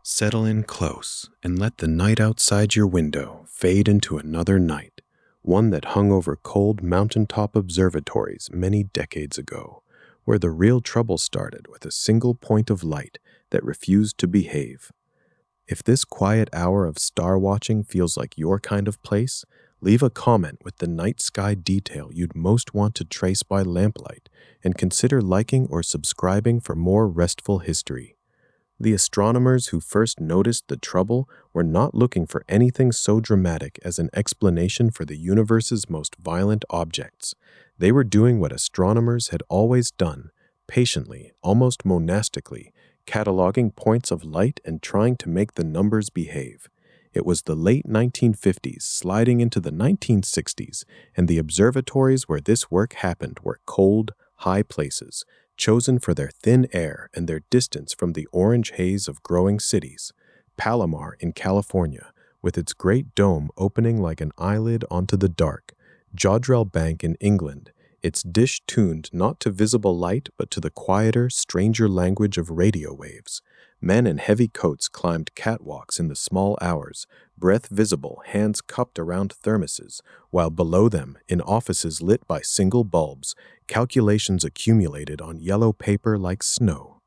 Settle in close and let the night outside your window fade into another night, one that hung over cold mountaintop observatories many decades ago, where the real trouble started with a single point of light that refused to behave. If this quiet hour of star watching feels like your kind of place, leave a comment with the night sky detail you'd most want to trace by lamplight, and consider liking or subscribing for more restful history. The astronomers who first noticed the trouble were not looking for anything so dramatic as an explanation for the universe's most violent objects. They were doing what astronomers had always done, patiently, almost monastically, cataloging points of light and trying to make the numbers behave. It was the late 1950s sliding into the 1960s, and the observatories where this work happened were cold, high places, chosen for their thin air and their distance from the orange haze of growing cities. Palomar in California, with its great dome opening like an eyelid onto the dark. Jodrell Bank in England, its dish tuned not to visible light but to the quieter, stranger language of radio waves. Men in heavy coats climbed catwalks in the small hours, breath visible, hands cupped around thermoses, while below them, in offices lit by single bulbs, calculations accumulated on yellow paper like snow.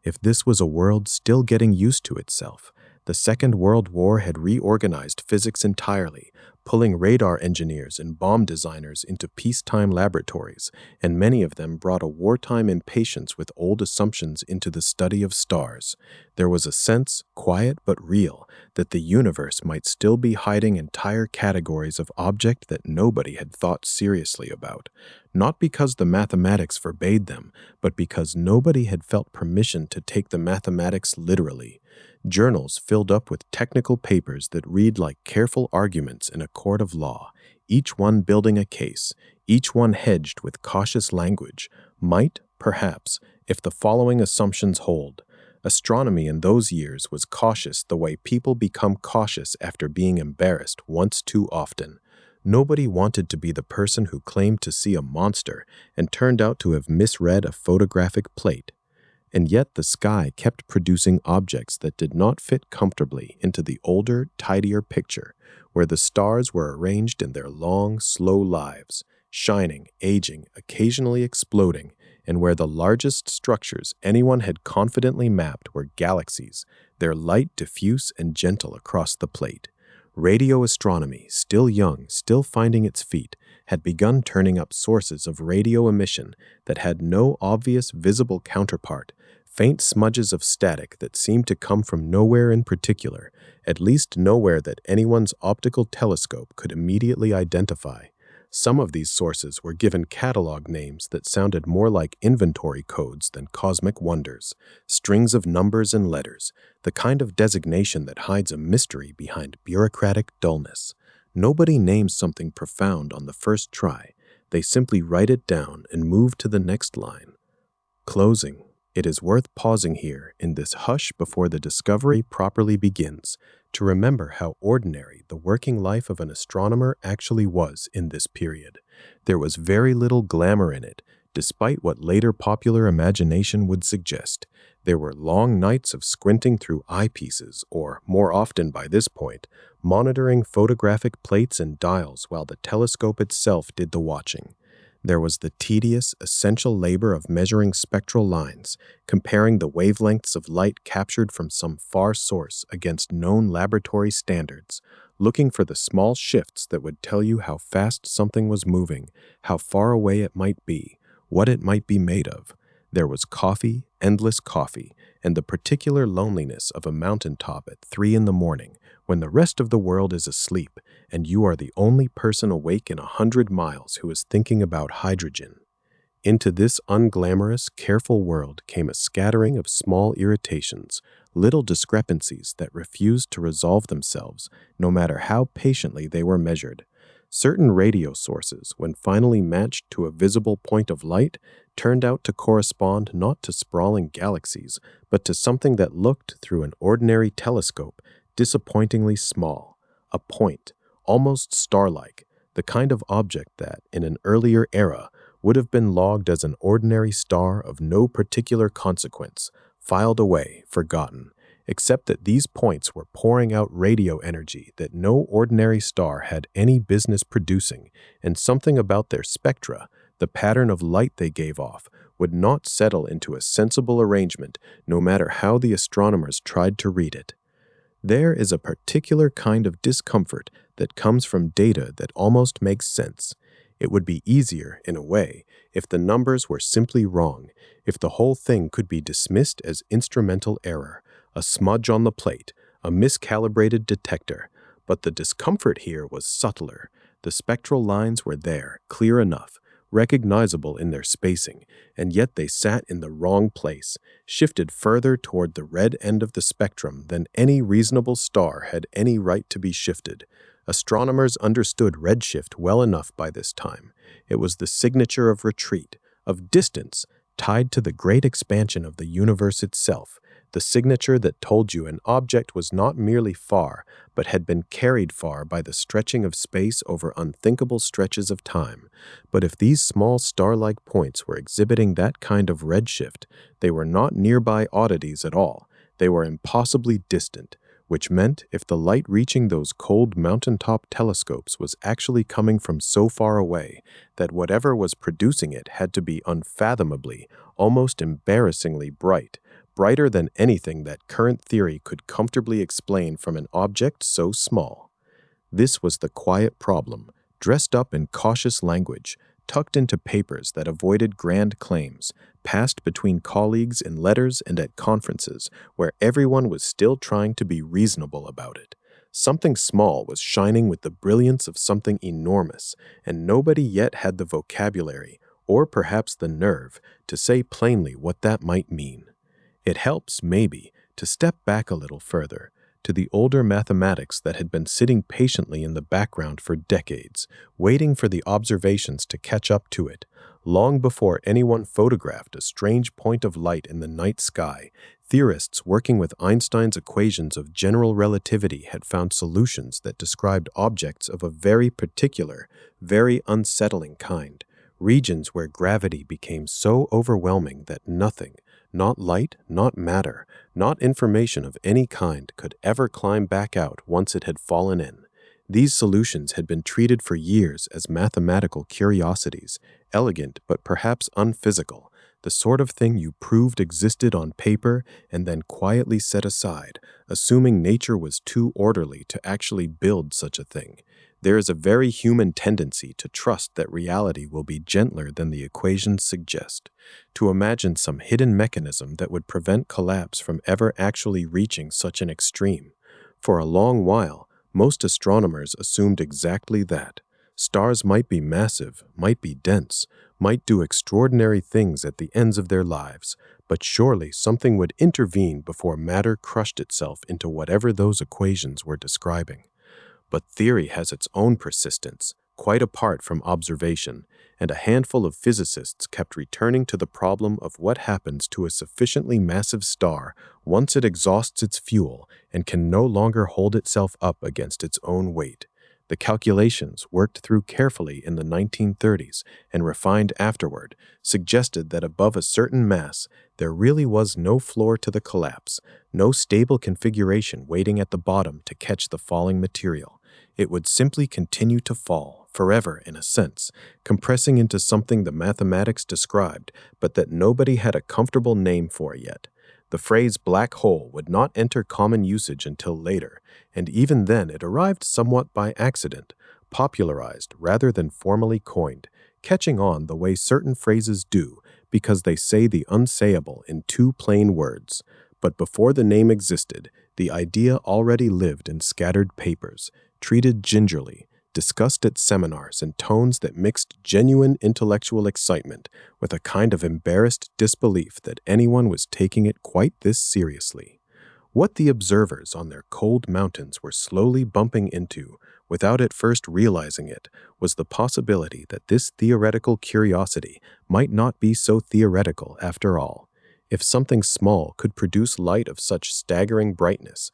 If this was a world still getting used to itself, the Second World War had reorganized physics entirely, pulling radar engineers and bomb designers into peacetime laboratories, and many of them brought a wartime impatience with old assumptions into the study of stars. There was a sense, quiet but real, that the universe might still be hiding entire categories of object that nobody had thought seriously about, not because the mathematics forbade them, but because nobody had felt permission to take the mathematics literally. Journals filled up with technical papers that read like careful arguments in a court of law, each one building a case, each one hedged with cautious language. Might, perhaps, if the following assumptions hold. Astronomy in those years was cautious the way people become cautious after being embarrassed once too often. Nobody wanted to be the person who claimed to see a monster and turned out to have misread a photographic plate. And yet the sky kept producing objects that did not fit comfortably into the older, tidier picture, where the stars were arranged in their long, slow lives, shining, aging, occasionally exploding, and where the largest structures anyone had confidently mapped were galaxies, their light diffuse and gentle across the plate. Radio astronomy, still young, still finding its feet, had begun turning up sources of radio emission that had no obvious visible counterpart, faint smudges of static that seemed to come from nowhere in particular, at least nowhere that anyone's optical telescope could immediately identify. Some of these sources were given catalog names that sounded more like inventory codes than cosmic wonders, strings of numbers and letters, the kind of designation that hides a mystery behind bureaucratic dullness. Nobody names something profound on the first try. They simply write it down and move to the next line. Closing. It is worth pausing here in this hush before the discovery properly begins to remember how ordinary the working life of an astronomer actually was in this period. There was very little glamour in it, despite what later popular imagination would suggest. There were long nights of squinting through eyepieces, or, more often by this point, monitoring photographic plates and dials while the telescope itself did the watching. There was the tedious, essential labor of measuring spectral lines, comparing the wavelengths of light captured from some far source against known laboratory standards, looking for the small shifts that would tell you how fast something was moving, how far away it might be, what it might be made of. There was coffee, endless coffee, and the particular loneliness of a mountaintop at 3 a.m, when the rest of the world is asleep, and you are the only person awake in 100 miles who is thinking about hydrogen. Into this unglamorous, careful world came a scattering of small irritations, little discrepancies that refused to resolve themselves, no matter how patiently they were measured. Certain radio sources, when finally matched to a visible point of light, turned out to correspond not to sprawling galaxies, but to something that looked, through an ordinary telescope, disappointingly small, a point, almost star-like, the kind of object that, in an earlier era, would have been logged as an ordinary star of no particular consequence, filed away, forgotten, except that these points were pouring out radio energy that no ordinary star had any business producing, and something about their spectra, the pattern of light they gave off, would not settle into a sensible arrangement no matter how the astronomers tried to read it. There is a particular kind of discomfort that comes from data that almost makes sense. It would be easier, in a way, if the numbers were simply wrong, if the whole thing could be dismissed as instrumental error, a smudge on the plate, a miscalibrated detector. But the discomfort here was subtler. The spectral lines were there, clear enough, recognizable in their spacing, and yet they sat in the wrong place, shifted further toward the red end of the spectrum than any reasonable star had any right to be shifted. Astronomers understood redshift well enough by this time. It was the signature of retreat, of distance, tied to the great expansion of the universe itself, the signature that told you an object was not merely far, but had been carried far by the stretching of space over unthinkable stretches of time. But if these small star-like points were exhibiting that kind of redshift, they were not nearby oddities at all. They were impossibly distant, which meant if the light reaching those cold mountaintop telescopes was actually coming from so far away, that whatever was producing it had to be unfathomably, almost embarrassingly bright, brighter than anything that current theory could comfortably explain from an object so small. This was the quiet problem, dressed up in cautious language, tucked into papers that avoided grand claims, passed between colleagues in letters and at conferences where everyone was still trying to be reasonable about it. Something small was shining with the brilliance of something enormous, and nobody yet had the vocabulary, or perhaps the nerve, to say plainly what that might mean. It helps, maybe, to step back a little further, to the older mathematics that had been sitting patiently in the background for decades, waiting for the observations to catch up to it. Long before anyone photographed a strange point of light in the night sky, theorists working with Einstein's equations of general relativity had found solutions that described objects of a very particular, very unsettling kind, regions where gravity became so overwhelming that nothing, not light, not matter, not information of any kind could ever climb back out once it had fallen in. These solutions had been treated for years as mathematical curiosities, elegant but perhaps unphysical, the sort of thing you proved existed on paper and then quietly set aside, assuming nature was too orderly to actually build such a thing. There is a very human tendency to trust that reality will be gentler than the equations suggest, to imagine some hidden mechanism that would prevent collapse from ever actually reaching such an extreme. For a long while, most astronomers assumed exactly that. Stars might be massive, might be dense, might do extraordinary things at the ends of their lives, but surely something would intervene before matter crushed itself into whatever those equations were describing. But theory has its own persistence, quite apart from observation, and a handful of physicists kept returning to the problem of what happens to a sufficiently massive star once it exhausts its fuel and can no longer hold itself up against its own weight. The calculations, worked through carefully in the 1930s and refined afterward, suggested that above a certain mass, there really was no floor to the collapse, no stable configuration waiting at the bottom to catch the falling material. It would simply continue to fall, forever in a sense, compressing into something the mathematics described, but that nobody had a comfortable name for yet. The phrase black hole would not enter common usage until later, and even then it arrived somewhat by accident, popularized rather than formally coined, catching on the way certain phrases do because they say the unsayable in two plain words. But before the name existed, the idea already lived in scattered papers, treated gingerly, discussed at seminars in tones that mixed genuine intellectual excitement with a kind of embarrassed disbelief that anyone was taking it quite this seriously. What the observers on their cold mountains were slowly bumping into, without at first realizing it, was the possibility that this theoretical curiosity might not be so theoretical after all. If something small could produce light of such staggering brightness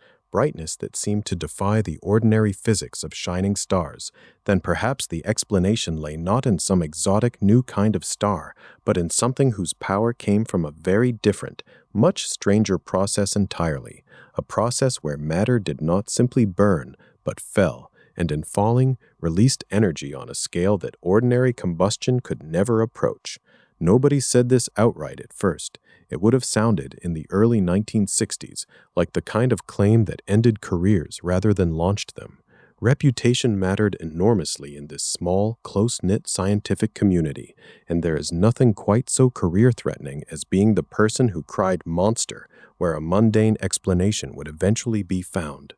that seemed to defy the ordinary physics of shining stars, then perhaps the explanation lay not in some exotic new kind of star, but in something whose power came from a very different, much stranger process entirely, a process where matter did not simply burn, but fell, and in falling, released energy on a scale that ordinary combustion could never approach. Nobody said this outright at first. It would have sounded, in the early 1960s, like the kind of claim that ended careers rather than launched them. Reputation mattered enormously in this small, close-knit scientific community, and there is nothing quite so career-threatening as being the person who cried monster where a mundane explanation would eventually be found.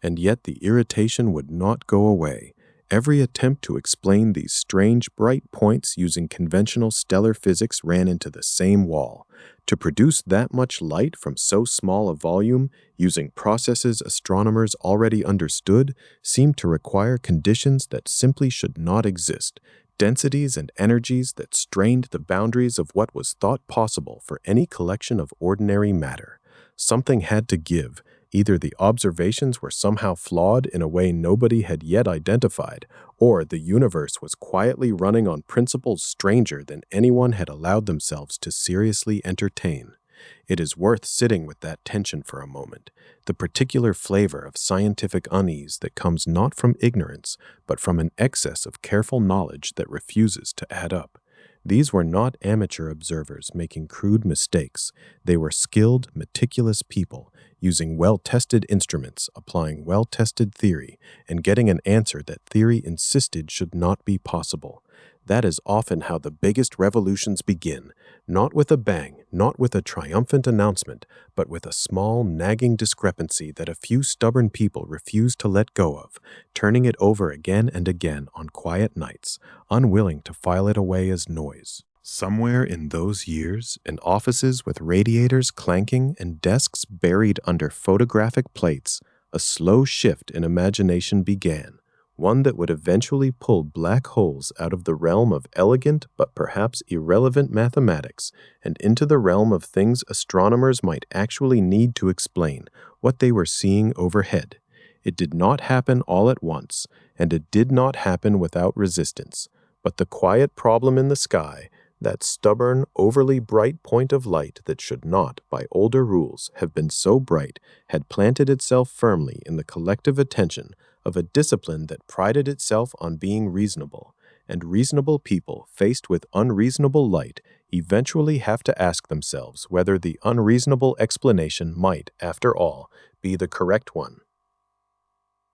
And yet the irritation would not go away. Every attempt to explain these strange, bright points using conventional stellar physics ran into the same wall. To produce that much light from so small a volume, using processes astronomers already understood, seemed to require conditions that simply should not exist, densities and energies that strained the boundaries of what was thought possible for any collection of ordinary matter. Something had to give. Either the observations were somehow flawed in a way nobody had yet identified, or the universe was quietly running on principles stranger than anyone had allowed themselves to seriously entertain. It is worth sitting with that tension for a moment, the particular flavor of scientific unease that comes not from ignorance, but from an excess of careful knowledge that refuses to add up. These were not amateur observers making crude mistakes. They were skilled, meticulous people, using well-tested instruments, applying well-tested theory, and getting an answer that theory insisted should not be possible. That is often how the biggest revolutions begin, not with a bang, not with a triumphant announcement, but with a small, nagging discrepancy that a few stubborn people refuse to let go of, turning it over again and again on quiet nights, unwilling to file it away as noise. Somewhere in those years, in offices with radiators clanking and desks buried under photographic plates, a slow shift in imagination began, one that would eventually pull black holes out of the realm of elegant but perhaps irrelevant mathematics and into the realm of things astronomers might actually need to explain what they were seeing overhead. It did not happen all at once, and it did not happen without resistance, but the quiet problem in the sky, that stubborn, overly bright point of light that should not, by older rules, have been so bright, had planted itself firmly in the collective attention of a discipline that prided itself on being reasonable, and reasonable people faced with unreasonable light eventually have to ask themselves whether the unreasonable explanation might, after all, be the correct one.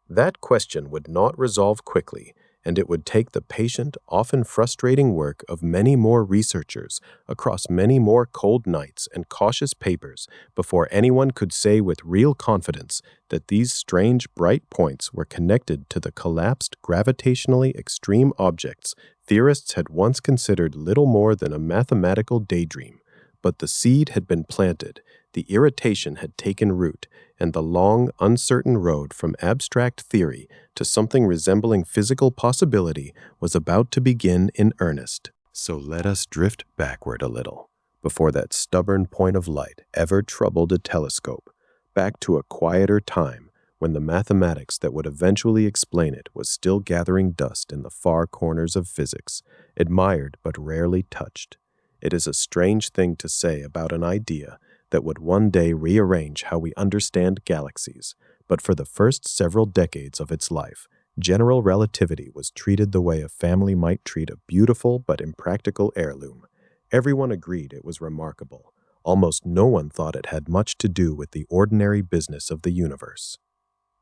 That question would not resolve quickly, and it would take the patient, often frustrating work of many more researchers across many more cold nights and cautious papers before anyone could say with real confidence that these strange bright points were connected to the collapsed gravitationally extreme objects theorists had once considered little more than a mathematical daydream. But the seed had been planted, the irritation had taken root, and the long, uncertain road from abstract theory to something resembling physical possibility was about to begin in earnest. So let us drift backward a little, before that stubborn point of light ever troubled a telescope, back to a quieter time when the mathematics that would eventually explain it was still gathering dust in the far corners of physics, admired but rarely touched. It is a strange thing to say about an idea that would one day rearrange how we understand galaxies, but for the first several decades of its life, general relativity was treated the way a family might treat a beautiful but impractical heirloom. Everyone agreed it was remarkable. Almost no one thought it had much to do with the ordinary business of the universe.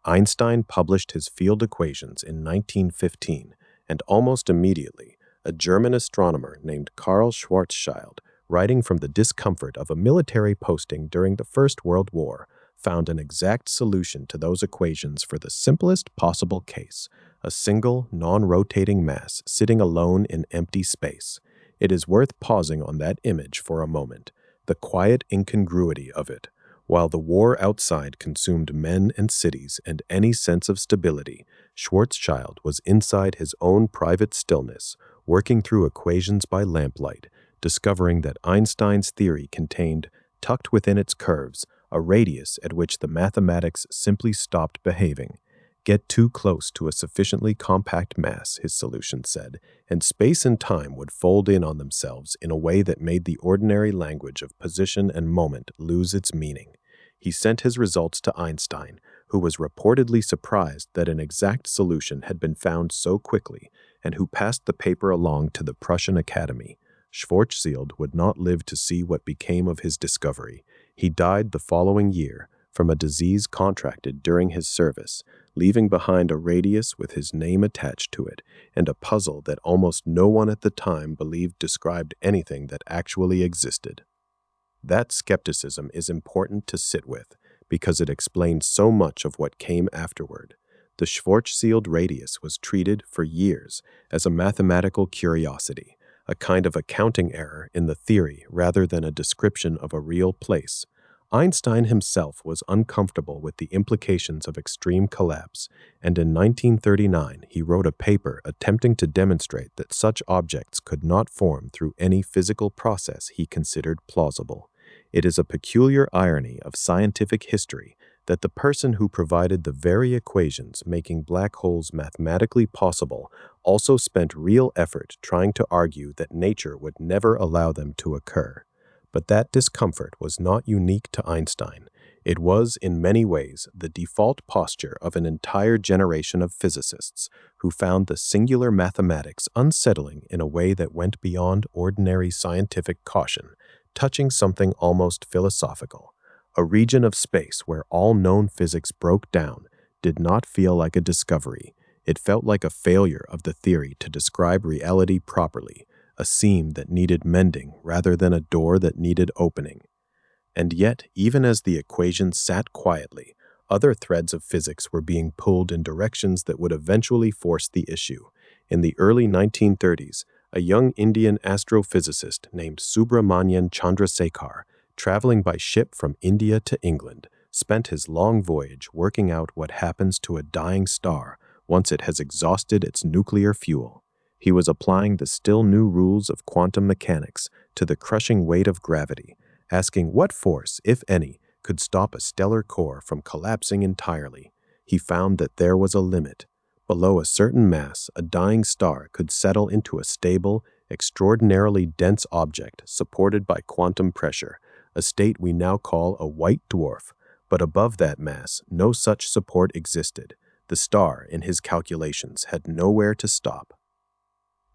Einstein published his field equations in 1915, and almost immediately, a German astronomer named Karl Schwarzschild, writing from the discomfort of a military posting during the First World War, found an exact solution to those equations for the simplest possible case, a single, non-rotating mass sitting alone in empty space. It is worth pausing on that image for a moment, the quiet incongruity of it. While the war outside consumed men and cities and any sense of stability, Schwarzschild was inside his own private stillness, working through equations by lamplight, discovering that Einstein's theory contained, tucked within its curves, a radius at which the mathematics simply stopped behaving. Get too close to a sufficiently compact mass, his solution said, and space and time would fold in on themselves in a way that made the ordinary language of position and moment lose its meaning. He sent his results to Einstein, who was reportedly surprised that an exact solution had been found so quickly, and who passed the paper along to the Prussian Academy. Schwarzschild would not live to see what became of his discovery. He died the following year from a disease contracted during his service, leaving behind a radius with his name attached to it and a puzzle that almost no one at the time believed described anything that actually existed. That skepticism is important to sit with because it explains so much of what came afterward. The Schwarzschild radius was treated for years as a mathematical curiosity, a kind of accounting error in the theory rather than a description of a real place. Einstein himself was uncomfortable with the implications of extreme collapse, and in 1939 he wrote a paper attempting to demonstrate that such objects could not form through any physical process he considered plausible. It is a peculiar irony of scientific history that the person who provided the very equations making black holes mathematically possible also spent real effort trying to argue that nature would never allow them to occur. But that discomfort was not unique to Einstein. It was, in many ways, the default posture of an entire generation of physicists who found the singular mathematics unsettling in a way that went beyond ordinary scientific caution, touching something almost philosophical. A region of space where all known physics broke down did not feel like a discovery. It felt like a failure of the theory to describe reality properly, a seam that needed mending rather than a door that needed opening. And yet, even as the equations sat quietly, other threads of physics were being pulled in directions that would eventually force the issue. In the early 1930s, a young Indian astrophysicist named Subramanian Chandrasekhar, traveling by ship from India to England, spent his long voyage working out what happens to a dying star once it has exhausted its nuclear fuel. He was applying the still new rules of quantum mechanics to the crushing weight of gravity, asking what force, if any, could stop a stellar core from collapsing entirely. He found that there was a limit. Below a certain mass, a dying star could settle into a stable, extraordinarily dense object supported by quantum pressure, a state we now call a white dwarf. But above that mass, no such support existed. The star, in his calculations, had nowhere to stop.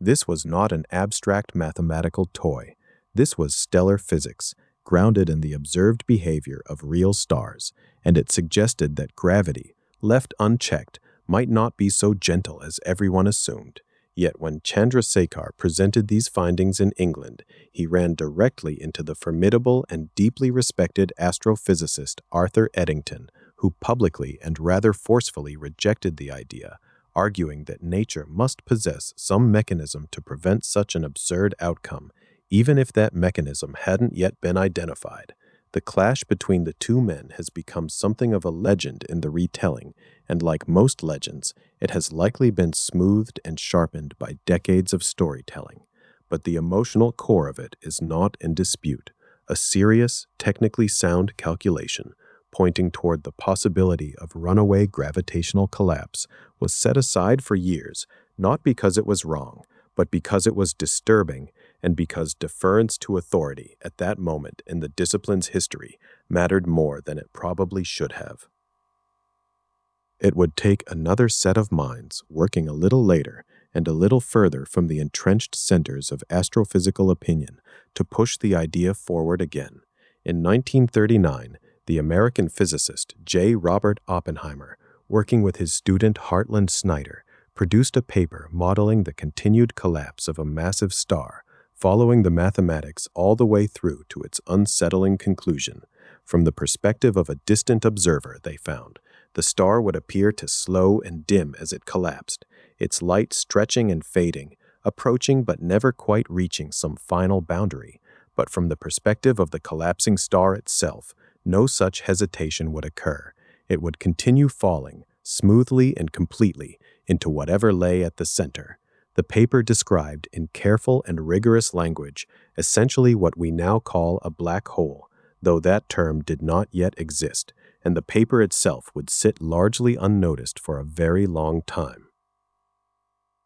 This was not an abstract mathematical toy. This was stellar physics, grounded in the observed behavior of real stars, and it suggested that gravity, left unchecked, might not be so gentle as everyone assumed. Yet when Chandrasekhar presented these findings in England, he ran directly into the formidable and deeply respected astrophysicist Arthur Eddington, who publicly and rather forcefully rejected the idea, arguing that nature must possess some mechanism to prevent such an absurd outcome, even if that mechanism hadn't yet been identified. The clash between the two men has become something of a legend in the retelling, and like most legends, it has likely been smoothed and sharpened by decades of storytelling. But the emotional core of it is not in dispute. A serious, technically sound calculation, pointing toward the possibility of runaway gravitational collapse, was set aside for years, not because it was wrong, but because it was disturbing and because deference to authority at that moment in the discipline's history mattered more than it probably should have. It would take another set of minds working a little later and a little further from the entrenched centers of astrophysical opinion to push the idea forward again. In 1939, the American physicist J. Robert Oppenheimer, working with his student Hartland Snyder, produced a paper modeling the continued collapse of a massive star, following the mathematics all the way through to its unsettling conclusion. From the perspective of a distant observer, they found, the star would appear to slow and dim as it collapsed, its light stretching and fading, approaching but never quite reaching some final boundary. But from the perspective of the collapsing star itself, no such hesitation would occur. It would continue falling, smoothly and completely, into whatever lay at the center. The paper described, in careful and rigorous language, essentially what we now call a black hole, though that term did not yet exist, and the paper itself would sit largely unnoticed for a very long time.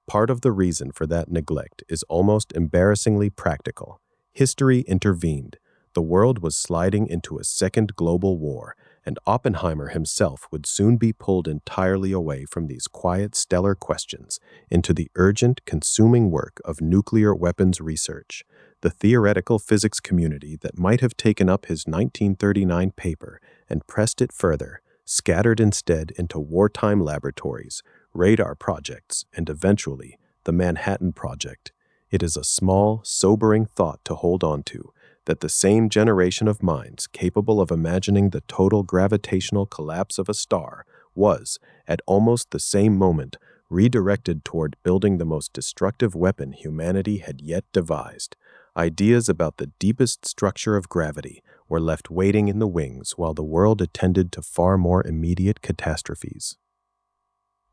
Part of the reason for that neglect is almost embarrassingly practical. History intervened. The world was sliding into a second global war, and Oppenheimer himself would soon be pulled entirely away from these quiet stellar questions into the urgent, consuming work of nuclear weapons research. The theoretical physics community that might have taken up his 1939 paper and pressed it further, scattered instead into wartime laboratories, radar projects, and eventually the Manhattan Project. It is a small, sobering thought to hold on to, that the same generation of minds capable of imagining the total gravitational collapse of a star was, at almost the same moment, redirected toward building the most destructive weapon humanity had yet devised. Ideas about the deepest structure of gravity were left waiting in the wings while the world attended to far more immediate catastrophes.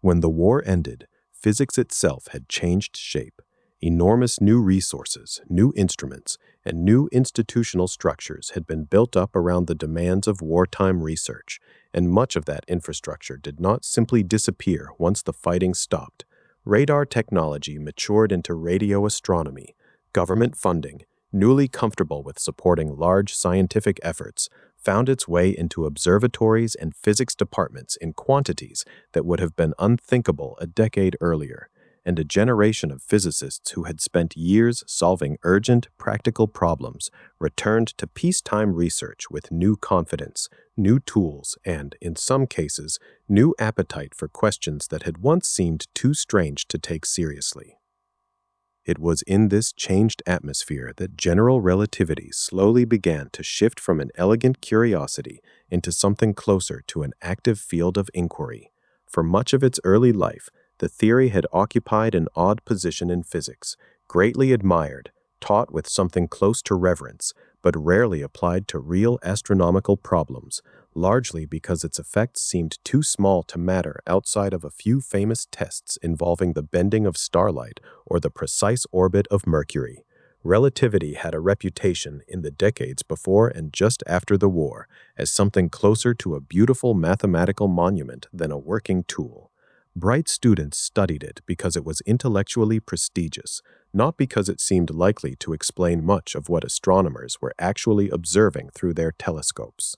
When the war ended, physics itself had changed shape. Enormous new resources, new instruments, and new institutional structures had been built up around the demands of wartime research, and much of that infrastructure did not simply disappear once the fighting stopped. Radar technology matured into radio astronomy. Government funding, newly comfortable with supporting large scientific efforts, found its way into observatories and physics departments in quantities that would have been unthinkable a decade earlier, and a generation of physicists who had spent years solving urgent, practical problems returned to peacetime research with new confidence, new tools, and, in some cases, new appetite for questions that had once seemed too strange to take seriously. It was in this changed atmosphere that general relativity slowly began to shift from an elegant curiosity into something closer to an active field of inquiry. For much of its early life, the theory had occupied an odd position in physics, greatly admired, taught with something close to reverence, but rarely applied to real astronomical problems, largely because its effects seemed too small to matter outside of a few famous tests involving the bending of starlight or the precise orbit of Mercury. Relativity had a reputation in the decades before and just after the war as something closer to a beautiful mathematical monument than a working tool. Bright students studied it because it was intellectually prestigious, not because it seemed likely to explain much of what astronomers were actually observing through their telescopes.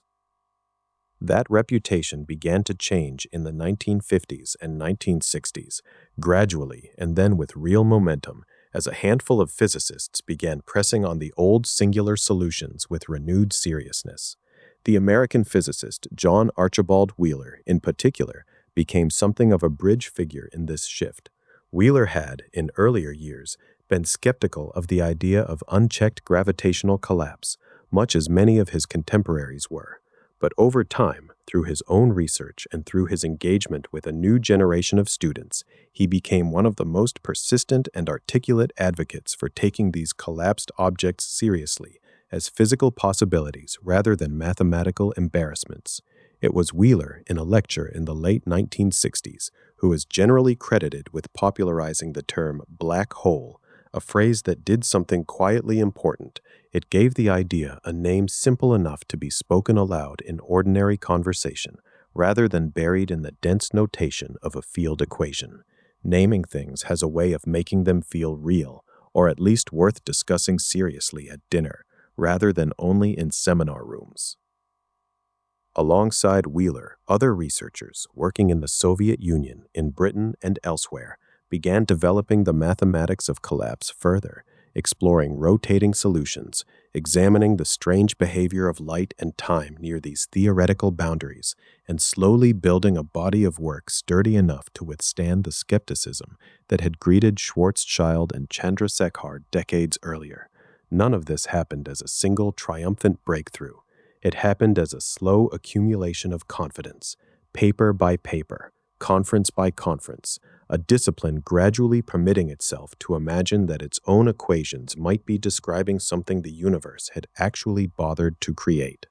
That reputation began to change in the 1950s and 1960s, gradually and then with real momentum, as a handful of physicists began pressing on the old singular solutions with renewed seriousness. The American physicist John Archibald Wheeler, in particular, became something of a bridge figure in this shift. Wheeler had, in earlier years, been skeptical of the idea of unchecked gravitational collapse, much as many of his contemporaries were. But over time, through his own research and through his engagement with a new generation of students, he became one of the most persistent and articulate advocates for taking these collapsed objects seriously as physical possibilities rather than mathematical embarrassments. It was Wheeler, in a lecture in the late 1960s, who is generally credited with popularizing the term black hole, a phrase that did something quietly important. It gave the idea a name simple enough to be spoken aloud in ordinary conversation, rather than buried in the dense notation of a field equation. Naming things has a way of making them feel real, or at least worth discussing seriously at dinner, rather than only in seminar rooms. Alongside Wheeler, other researchers working in the Soviet Union, in Britain, and elsewhere began developing the mathematics of collapse further, exploring rotating solutions, examining the strange behavior of light and time near these theoretical boundaries, and slowly building a body of work sturdy enough to withstand the skepticism that had greeted Schwarzschild and Chandrasekhar decades earlier. None of this happened as a single triumphant breakthrough. It happened as a slow accumulation of confidence, paper by paper, conference by conference, a discipline gradually permitting itself to imagine that its own equations might be describing something the universe had actually bothered to create.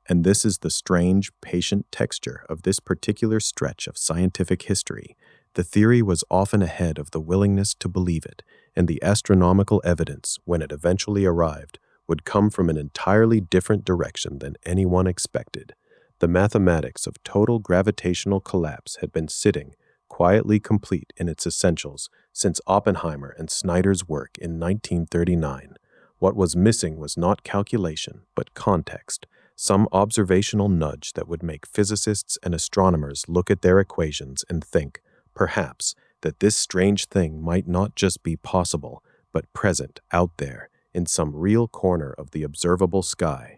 And this is the strange, patient texture of this particular stretch of scientific history. The theory was often ahead of the willingness to believe it, and the astronomical evidence, when it eventually arrived, would come from an entirely different direction than anyone expected. The mathematics of total gravitational collapse had been sitting, quietly complete in its essentials, since Oppenheimer and Snyder's work in 1939. What was missing was not calculation, but context, some observational nudge that would make physicists and astronomers look at their equations and think, perhaps, that this strange thing might not just be possible, but present out there in some real corner of the observable sky.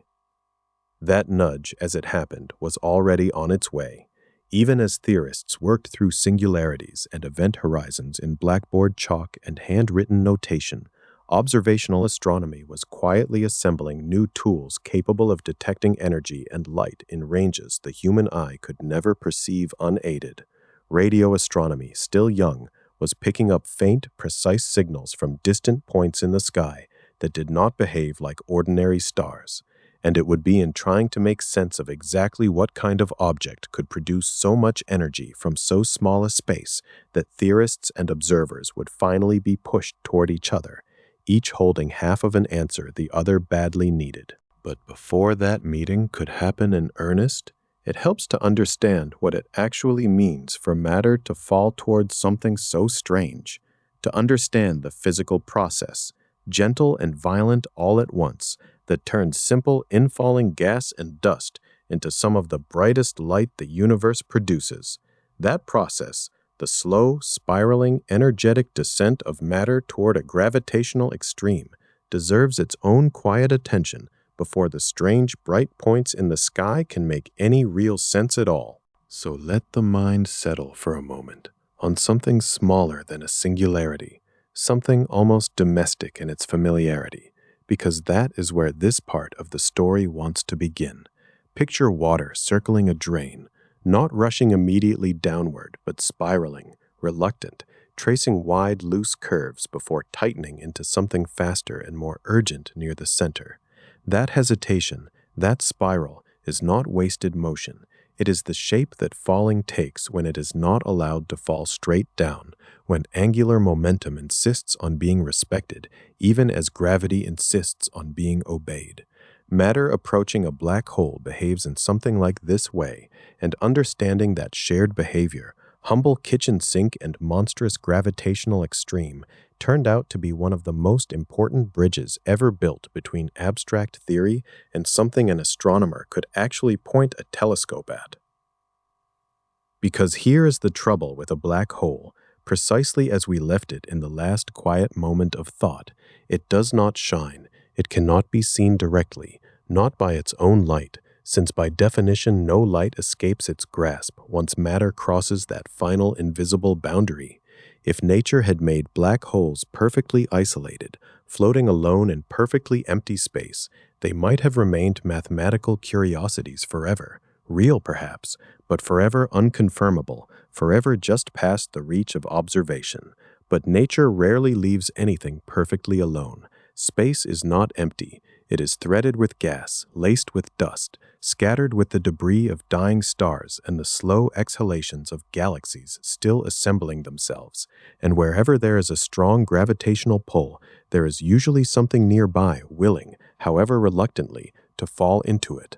That nudge, as it happened, was already on its way. Even as theorists worked through singularities and event horizons in blackboard chalk and handwritten notation, observational astronomy was quietly assembling new tools capable of detecting energy and light in ranges the human eye could never perceive unaided. Radio astronomy, still young, was picking up faint, precise signals from distant points in the sky that did not behave like ordinary stars. And it would be in trying to make sense of exactly what kind of object could produce so much energy from so small a space that theorists and observers would finally be pushed toward each other, each holding half of an answer the other badly needed. But before that meeting could happen in earnest, it helps to understand what it actually means for matter to fall towards something so strange, to understand the physical process, gentle and violent all at once, that turns simple infalling gas and dust into some of the brightest light the universe produces. That process, the slow, spiraling, energetic descent of matter toward a gravitational extreme, deserves its own quiet attention before the strange bright points in the sky can make any real sense at all. So let the mind settle for a moment on something smaller than a singularity, something almost domestic in its familiarity, because that is where this part of the story wants to begin. Picture water circling a drain, not rushing immediately downward, but spiraling, reluctant, tracing wide, loose curves before tightening into something faster and more urgent near the center. That hesitation, that spiral, is not wasted motion. It is the shape that falling takes when it is not allowed to fall straight down, when angular momentum insists on being respected, even as gravity insists on being obeyed. Matter approaching a black hole behaves in something like this way, and understanding that shared behavior, humble kitchen sink and monstrous gravitational extreme, turned out to be one of the most important bridges ever built between abstract theory and something an astronomer could actually point a telescope at. Because here is the trouble with a black hole. Precisely as we left it in the last quiet moment of thought, it does not shine, it cannot be seen directly, not by its own light, since by definition no light escapes its grasp once matter crosses that final invisible boundary. If nature had made black holes perfectly isolated, floating alone in perfectly empty space, they might have remained mathematical curiosities forever, real perhaps, but forever unconfirmable, forever just past the reach of observation. But nature rarely leaves anything perfectly alone. Space is not empty. It is threaded with gas, laced with dust, scattered with the debris of dying stars and the slow exhalations of galaxies still assembling themselves. And wherever there is a strong gravitational pull, there is usually something nearby willing, however reluctantly, to fall into it.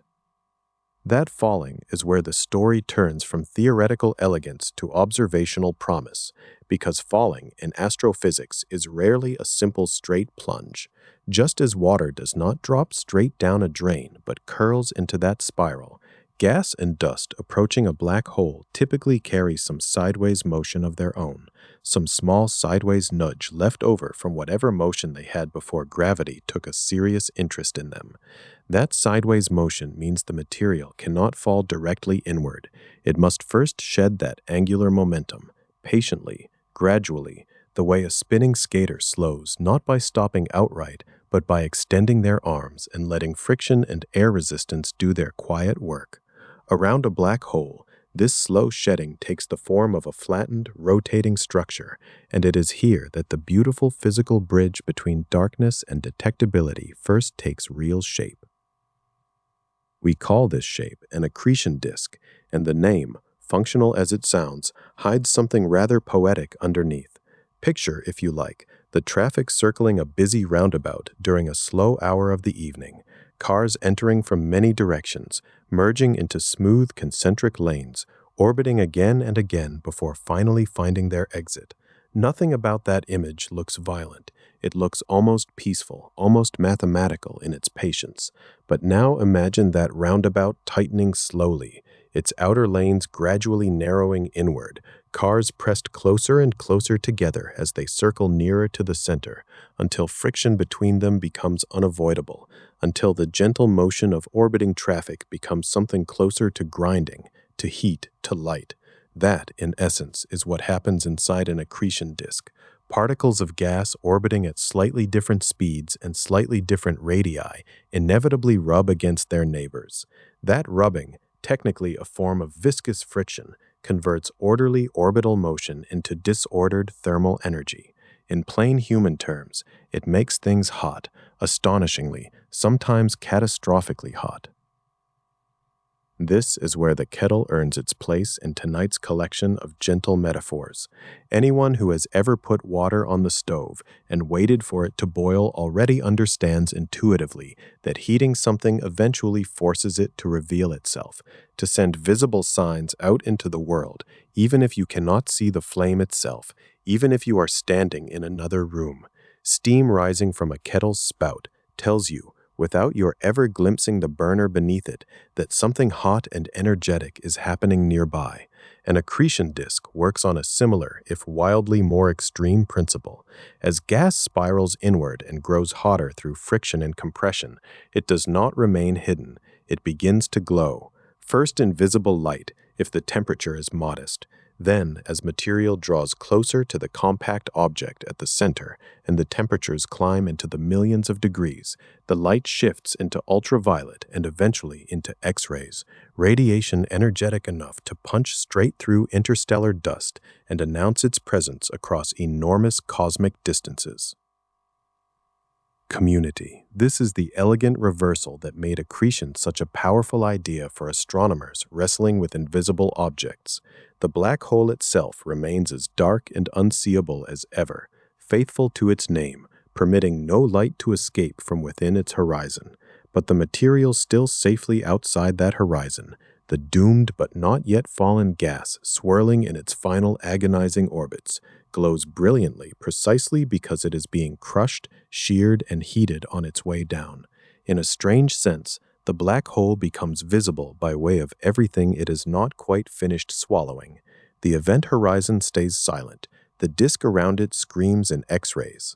That falling is where the story turns from theoretical elegance to observational promise, because falling in astrophysics is rarely a simple straight plunge. Just as water does not drop straight down a drain but curls into that spiral, gas and dust approaching a black hole typically carry some sideways motion of their own, some small sideways nudge left over from whatever motion they had before gravity took a serious interest in them. That sideways motion means the material cannot fall directly inward. It must first shed that angular momentum, patiently, gradually, the way a spinning skater slows, not by stopping outright, but by extending their arms and letting friction and air resistance do their quiet work. Around a black hole, this slow shedding takes the form of a flattened, rotating structure, and it is here that the beautiful physical bridge between darkness and detectability first takes real shape. We call this shape an accretion disk, and the name, functional as it sounds, hides something rather poetic underneath. Picture, if you like, the traffic circling a busy roundabout during a slow hour of the evening. cars entering from many directions, merging into smooth concentric lanes, orbiting again and again before finally finding their exit. Nothing about that image looks violent. It looks almost peaceful, almost mathematical in its patience. But now imagine that roundabout tightening slowly, its outer lanes gradually narrowing inward, cars pressed closer and closer together as they circle nearer to the center, until friction between them becomes unavoidable, until the gentle motion of orbiting traffic becomes something closer to grinding, to heat, to light. That, in essence, is what happens inside an accretion disk. Particles of gas orbiting at slightly different speeds and slightly different radii inevitably rub against their neighbors. That rubbing, technically a form of viscous friction, converts orderly orbital motion into disordered thermal energy. In plain human terms, it makes things hot, astonishingly, sometimes catastrophically hot. This is where the kettle earns its place in tonight's collection of gentle metaphors. Anyone who has ever put water on the stove and waited for it to boil already understands intuitively that heating something eventually forces it to reveal itself, to send visible signs out into the world, even if you cannot see the flame itself, even if you are standing in another room. Steam rising from a kettle's spout tells you, without your ever glimpsing the burner beneath it, that something hot and energetic is happening nearby. An accretion disk works on a similar, if wildly more extreme principle. As gas spirals inward and grows hotter through friction and compression, it does not remain hidden. It begins to glow. First in visible light, if the temperature is modest. Then, as material draws closer to the compact object at the center and the temperatures climb into the millions of degrees, the light shifts into ultraviolet and eventually into X-rays, radiation energetic enough to punch straight through interstellar dust and announce its presence across enormous cosmic distances. Community. This is the elegant reversal that made accretion such a powerful idea for astronomers wrestling with invisible objects. The black hole itself remains as dark and unseeable as ever, faithful to its name, permitting no light to escape from within its horizon. But the material still safely outside that horizon, the doomed but not yet fallen gas swirling in its final agonizing orbits, glows brilliantly precisely because it is being crushed, sheared, and heated on its way down. In a strange sense, the black hole becomes visible by way of everything it is not quite finished swallowing. The event horizon stays silent. The disk around it screams in X-rays.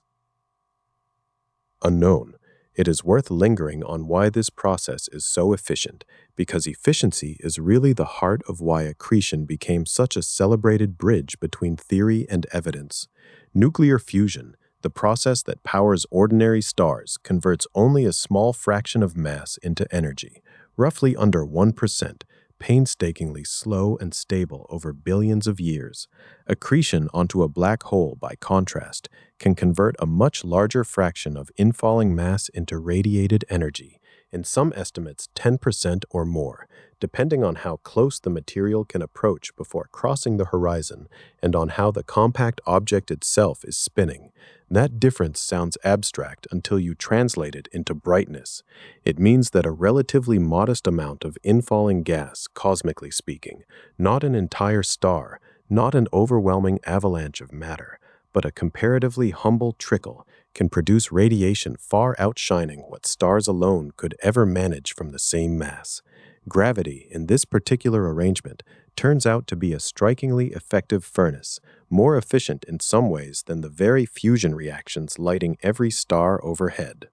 Unknown. It is worth lingering on why this process is so efficient, because efficiency is really the heart of why accretion became such a celebrated bridge between theory and evidence. Nuclear fusion, the process that powers ordinary stars, converts only a small fraction of mass into energy, roughly under 1%, painstakingly slow and stable over billions of years. Accretion onto a black hole, by contrast, can convert a much larger fraction of infalling mass into radiated energy, in some estimates 10% or more, depending on how close the material can approach before crossing the horizon and on how the compact object itself is spinning. That difference sounds abstract until you translate it into brightness. It means that a relatively modest amount of infalling gas, cosmically speaking, not an entire star, not an overwhelming avalanche of matter, but a comparatively humble trickle, can produce radiation far outshining what stars alone could ever manage from the same mass. Gravity, in this particular arrangement, turns out to be a strikingly effective furnace, more efficient in some ways than the very fusion reactions lighting every star overhead.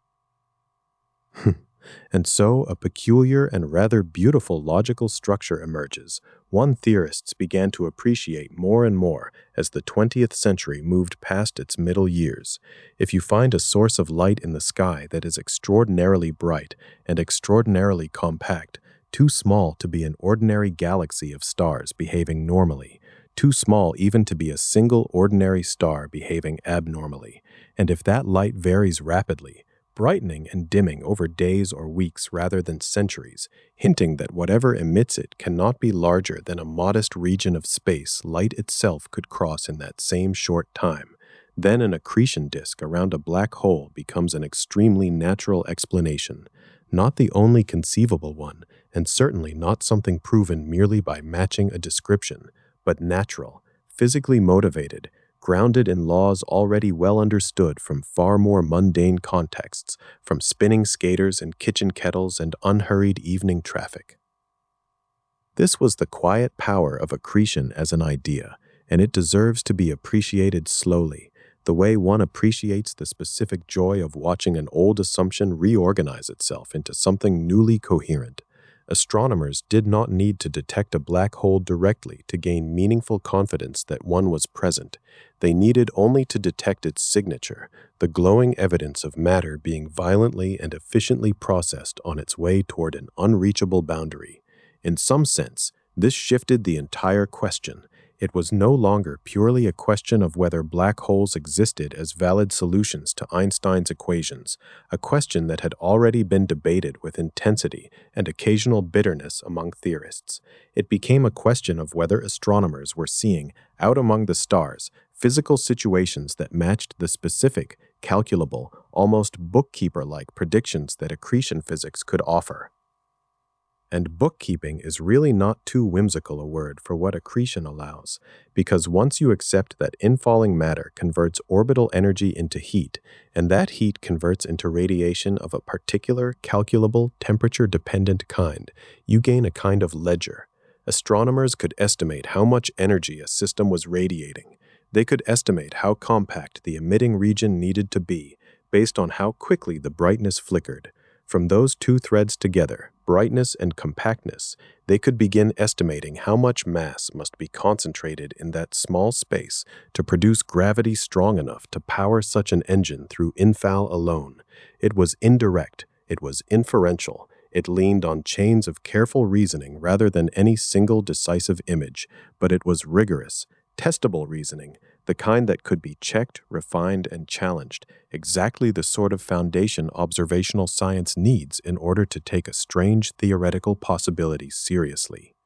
And so a peculiar and rather beautiful logical structure emerges, one theorists began to appreciate more and more as the 20th century moved past its middle years. If you find a source of light in the sky that is extraordinarily bright and extraordinarily compact, too small to be an ordinary galaxy of stars behaving normally, too small even to be a single ordinary star behaving abnormally, and if that light varies rapidly, brightening and dimming over days or weeks rather than centuries, hinting that whatever emits it cannot be larger than a modest region of space light itself could cross in that same short time, then an accretion disk around a black hole becomes an extremely natural explanation. not the only conceivable one, and certainly not something proven merely by matching a description, but natural, physically motivated, grounded in laws already well understood from far more mundane contexts, from spinning skaters and kitchen kettles and unhurried evening traffic. This was the quiet power of accretion as an idea, and it deserves to be appreciated slowly, the way one appreciates the specific joy of watching an old assumption reorganize itself into something newly coherent. Astronomers did not need to detect a black hole directly to gain meaningful confidence that one was present. They needed only to detect its signature, the glowing evidence of matter being violently and efficiently processed on its way toward an unreachable boundary. In some sense, this shifted the entire question. It was no longer purely a question of whether black holes existed as valid solutions to Einstein's equations, a question that had already been debated with intensity and occasional bitterness among theorists. It became a question of whether astronomers were seeing, out among the stars, physical situations that matched the specific, calculable, almost bookkeeper-like predictions that accretion physics could offer. And bookkeeping is really not too whimsical a word for what accretion allows, because once you accept that infalling matter converts orbital energy into heat, and that heat converts into radiation of a particular, calculable, temperature-dependent kind, you gain a kind of ledger. Astronomers could estimate how much energy a system was radiating. They could estimate how compact the emitting region needed to be, based on how quickly the brightness flickered. From those two threads together, brightness and compactness, they could begin estimating how much mass must be concentrated in that small space to produce gravity strong enough to power such an engine through infall alone. It was indirect, it was inferential, it leaned on chains of careful reasoning rather than any single decisive image, but it was rigorous, testable reasoning, the kind that could be checked, refined, and challenged, exactly the sort of foundation observational science needs in order to take a strange theoretical possibility seriously.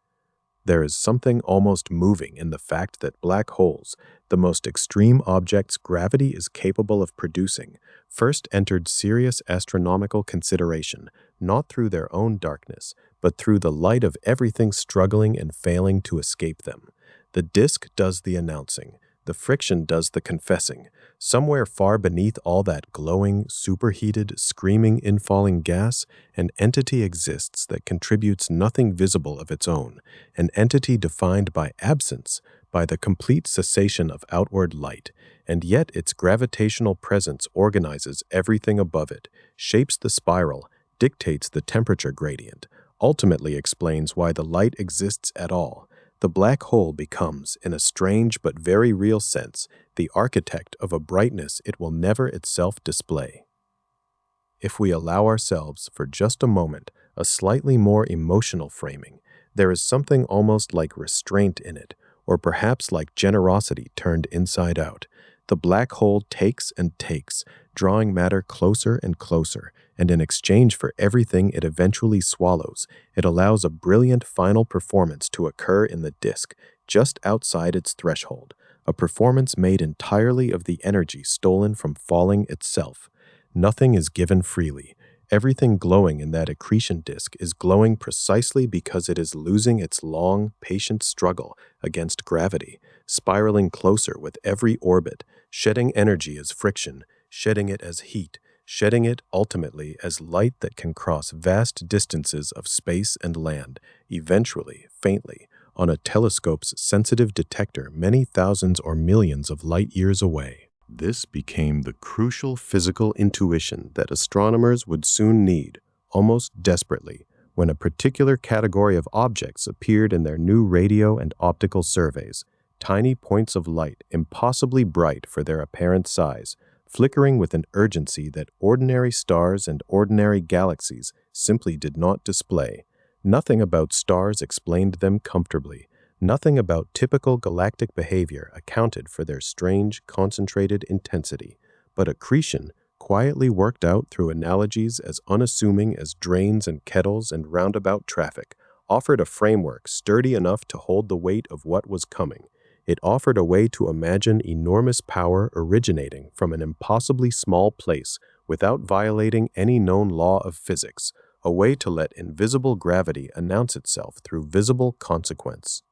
There is something almost moving in the fact that black holes, the most extreme objects gravity is capable of producing, first entered serious astronomical consideration, not through their own darkness, but through the light of everything struggling and failing to escape them. The disk does the announcing. The friction does the confessing. Somewhere far beneath all that glowing, superheated, screaming infalling gas, an entity exists that contributes nothing visible of its own, an entity defined by absence, by the complete cessation of outward light, and yet its gravitational presence organizes everything above it, shapes the spiral, dictates the temperature gradient, ultimately explains why the light exists at all. The black hole becomes, in a strange but very real sense, the architect of a brightness it will never itself display. If we allow ourselves, for just a moment, a slightly more emotional framing, there is something almost like restraint in it, or perhaps like generosity turned inside out. The black hole takes and takes, drawing matter closer and closer, and in exchange for everything it eventually swallows, it allows a brilliant final performance to occur in the disk, just outside its threshold, a performance made entirely of the energy stolen from falling itself. Nothing is given freely. Everything glowing in that accretion disk is glowing precisely because it is losing its long, patient struggle against gravity, spiraling closer with every orbit, shedding energy as friction, shedding it as heat, shedding it ultimately as light that can cross vast distances of space and land, eventually, faintly, on a telescope's sensitive detector many thousands or millions of light years away. This became the crucial physical intuition that astronomers would soon need, almost desperately, when a particular category of objects appeared in their new radio and optical surveys, tiny points of light impossibly bright for their apparent size, flickering with an urgency that ordinary stars and ordinary galaxies simply did not display. Nothing about stars explained them comfortably. Nothing about typical galactic behavior accounted for their strange, concentrated intensity, but accretion, quietly worked out through analogies as unassuming as drains and kettles and roundabout traffic, offered a framework sturdy enough to hold the weight of what was coming. It offered a way to imagine enormous power originating from an impossibly small place without violating any known law of physics, a way to let invisible gravity announce itself through visible consequence.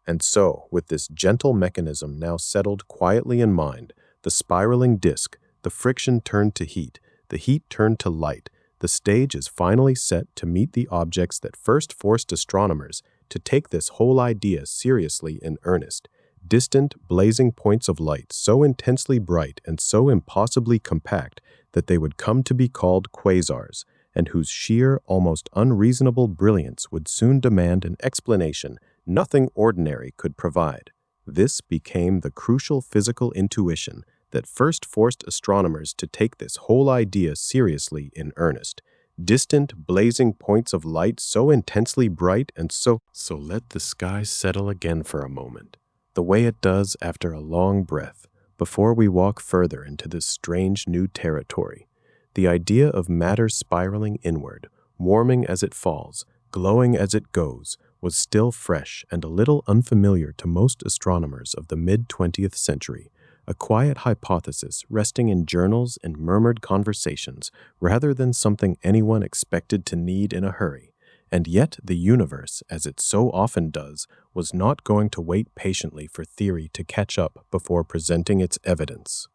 And so, with this gentle mechanism now settled quietly in mind, the spiraling disk, the friction turned to heat, the heat turned to light, the stage is finally set to meet the objects that first forced astronomers to take this whole idea seriously in earnest. Distant, blazing points of light so intensely bright and so impossibly compact that they would come to be called quasars, and whose sheer, almost unreasonable brilliance would soon demand an explanation nothing ordinary could provide. This became the crucial physical intuition that first forced astronomers to take this whole idea seriously in earnest. Distant, blazing points of light so intensely bright and so let the sky settle again for a moment, the way it does after a long breath, before we walk further into this strange new territory. The idea of matter spiraling inward, warming as it falls, glowing as it goes, was still fresh and a little unfamiliar to most astronomers of the mid-20th century, a quiet hypothesis resting in journals and murmured conversations rather than something anyone expected to need in a hurry. And yet the universe, as it so often does, was not going to wait patiently for theory to catch up before presenting its evidence.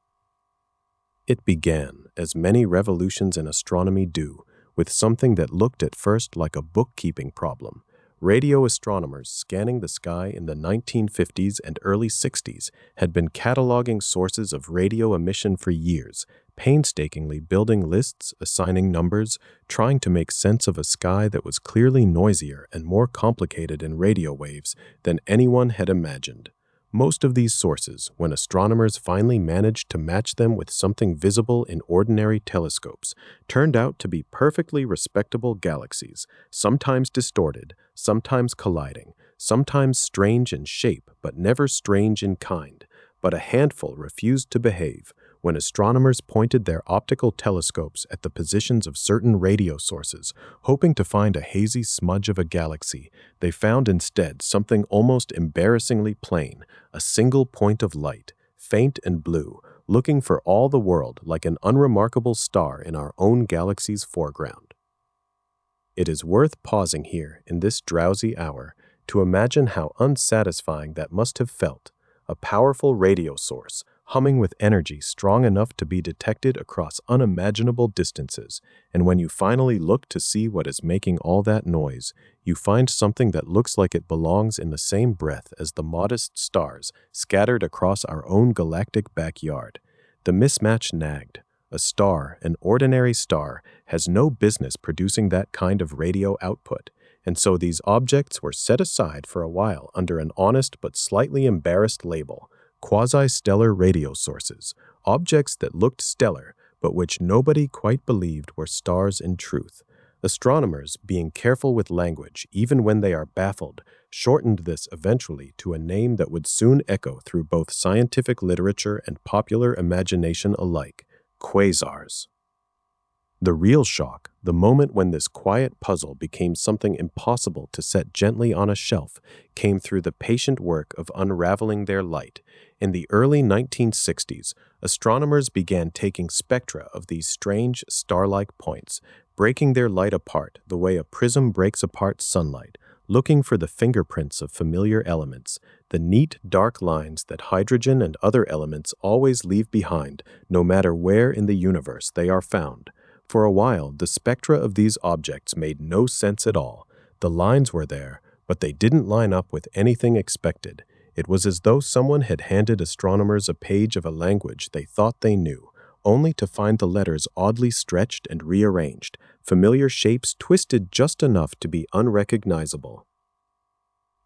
It began, as many revolutions in astronomy do, with something that looked at first like a bookkeeping problem. Radio astronomers scanning the sky in the 1950s and early 60s had been cataloging sources of radio emission for years, painstakingly building lists, assigning numbers, trying to make sense of a sky that was clearly noisier and more complicated in radio waves than anyone had imagined. Most of these sources, when astronomers finally managed to match them with something visible in ordinary telescopes, turned out to be perfectly respectable galaxies, sometimes distorted, sometimes colliding, sometimes strange in shape but never strange in kind. But a handful refused to behave. When astronomers pointed their optical telescopes at the positions of certain radio sources, hoping to find a hazy smudge of a galaxy, they found instead something almost embarrassingly plain, a single point of light, faint and blue, looking for all the world like an unremarkable star in our own galaxy's foreground. It is worth pausing here in this drowsy hour to imagine how unsatisfying that must have felt, a powerful radio source, humming with energy strong enough to be detected across unimaginable distances, and when you finally look to see what is making all that noise, you find something that looks like it belongs in the same breath as the modest stars scattered across our own galactic backyard. The mismatch nagged. A star, an ordinary star, has no business producing that kind of radio output, and so these objects were set aside for a while under an honest but slightly embarrassed label: quasi-stellar radio sources, objects that looked stellar, but which nobody quite believed were stars in truth. Astronomers, being careful with language, even when they are baffled, shortened this eventually to a name that would soon echo through both scientific literature and popular imagination alike: quasars. The real shock, the moment when this quiet puzzle became something impossible to set gently on a shelf, came through the patient work of unraveling their light. In the early 1960s, astronomers began taking spectra of these strange star-like points, breaking their light apart the way a prism breaks apart sunlight, looking for the fingerprints of familiar elements, the neat, dark lines that hydrogen and other elements always leave behind, no matter where in the universe they are found. For a while, the spectra of these objects made no sense at all. The lines were there, but they didn't line up with anything expected. It was as though someone had handed astronomers a page of a language they thought they knew, only to find the letters oddly stretched and rearranged, familiar shapes twisted just enough to be unrecognizable.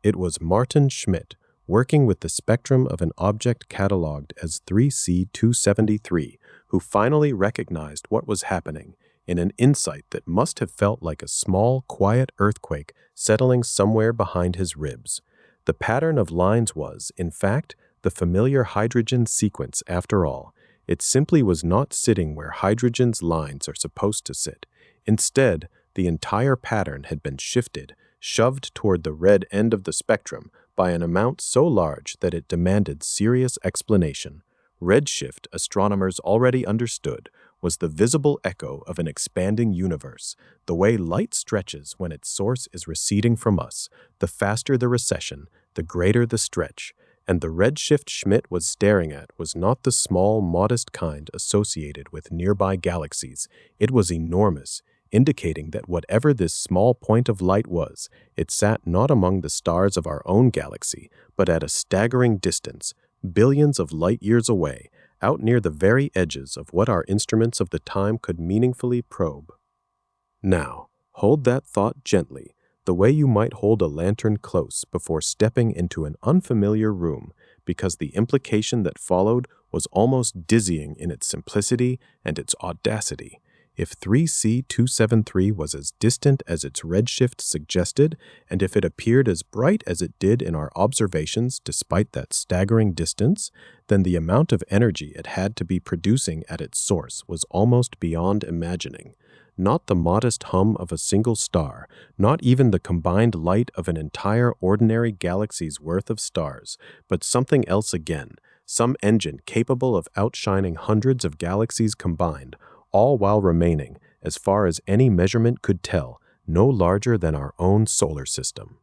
It was Martin Schmidt, working with the spectrum of an object catalogued as 3C273, who finally recognized what was happening in an insight that must have felt like a small, quiet earthquake settling somewhere behind his ribs. The pattern of lines was, in fact, the familiar hydrogen sequence after all. It simply was not sitting where hydrogen's lines are supposed to sit. Instead, the entire pattern had been shifted, shoved toward the red end of the spectrum by an amount so large that it demanded serious explanation. Redshift, astronomers already understood, was the visible echo of an expanding universe. The way light stretches when its source is receding from us, the faster the recession, the greater the stretch. And the redshift Schmidt was staring at was not the small, modest kind associated with nearby galaxies. It was enormous, indicating that whatever this small point of light was, it sat not among the stars of our own galaxy, but at a staggering distance, billions of light years away, out near the very edges of what our instruments of the time could meaningfully probe. Now, hold that thought gently, the way you might hold a lantern close before stepping into an unfamiliar room, because the implication that followed was almost dizzying in its simplicity and its audacity. If 3C273 was as distant as its redshift suggested, and if it appeared as bright as it did in our observations despite that staggering distance, then the amount of energy it had to be producing at its source was almost beyond imagining. Not the modest hum of a single star, not even the combined light of an entire ordinary galaxy's worth of stars, but something else again, some engine capable of outshining hundreds of galaxies combined, all while remaining, as far as any measurement could tell, no larger than our own solar system.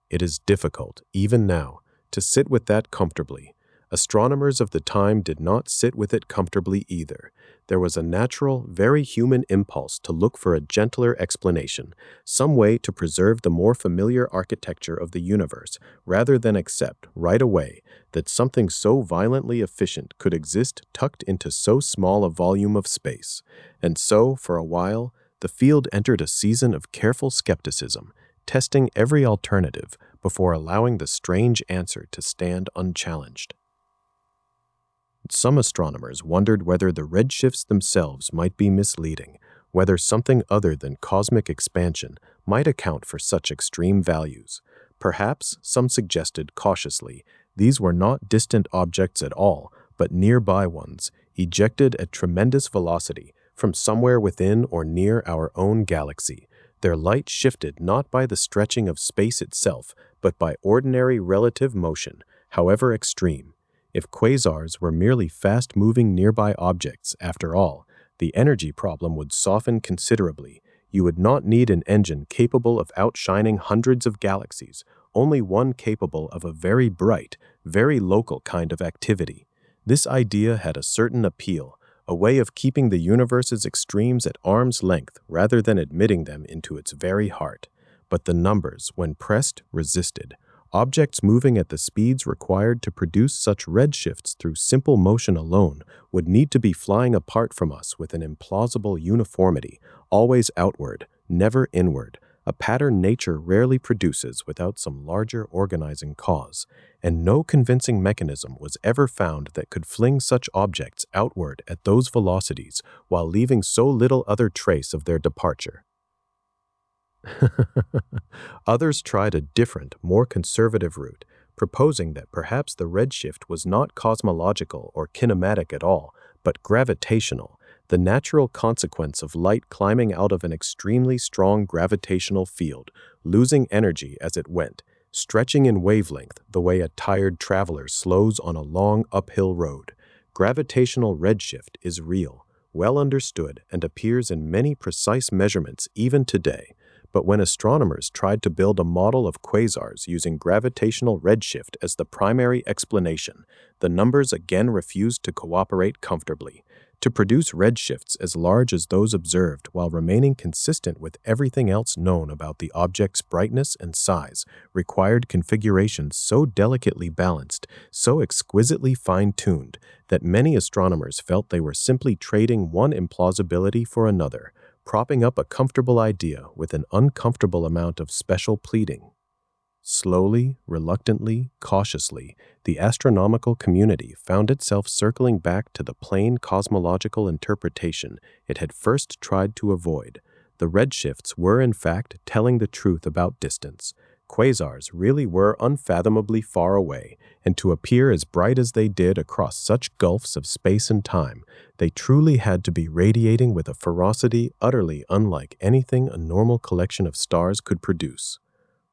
It is difficult, even now, to sit with that comfortably. Astronomers of the time did not sit with it comfortably either. There was a natural, very human impulse to look for a gentler explanation, some way to preserve the more familiar architecture of the universe, rather than accept, right away, that something so violently efficient could exist tucked into so small a volume of space. And so, for a while, the field entered a season of careful skepticism, testing every alternative before allowing the strange answer to stand unchallenged. Some astronomers wondered whether the redshifts themselves might be misleading, whether something other than cosmic expansion might account for such extreme values. Perhaps, some suggested cautiously, these were not distant objects at all, but nearby ones, ejected at tremendous velocity from somewhere within or near our own galaxy. Their light shifted not by the stretching of space itself, but by ordinary relative motion, however extreme. If quasars were merely fast-moving nearby objects, after all, the energy problem would soften considerably. You would not need an engine capable of outshining hundreds of galaxies, only one capable of a very bright, very local kind of activity. This idea had a certain appeal, a way of keeping the universe's extremes at arm's length rather than admitting them into its very heart. But the numbers, when pressed, resisted. Objects moving at the speeds required to produce such redshifts through simple motion alone would need to be flying apart from us with an implausible uniformity, always outward, never inward, a pattern nature rarely produces without some larger organizing cause, and no convincing mechanism was ever found that could fling such objects outward at those velocities while leaving so little other trace of their departure. Others tried a different, more conservative route, proposing that perhaps the redshift was not cosmological or kinematic at all, but gravitational, the natural consequence of light climbing out of an extremely strong gravitational field, losing energy as it went, stretching in wavelength the way a tired traveler slows on a long uphill road. Gravitational redshift is real, well understood, and appears in many precise measurements even today. But when astronomers tried to build a model of quasars using gravitational redshift as the primary explanation, the numbers again refused to cooperate comfortably. To produce redshifts as large as those observed while remaining consistent with everything else known about the object's brightness and size required configurations so delicately balanced, so exquisitely fine-tuned, that many astronomers felt they were simply trading one implausibility for another, propping up a comfortable idea with an uncomfortable amount of special pleading. Slowly, reluctantly, cautiously, the astronomical community found itself circling back to the plain cosmological interpretation it had first tried to avoid. The redshifts were, in fact, telling the truth about distance. Quasars really were unfathomably far away, and to appear as bright as they did across such gulfs of space and time, they truly had to be radiating with a ferocity utterly unlike anything a normal collection of stars could produce.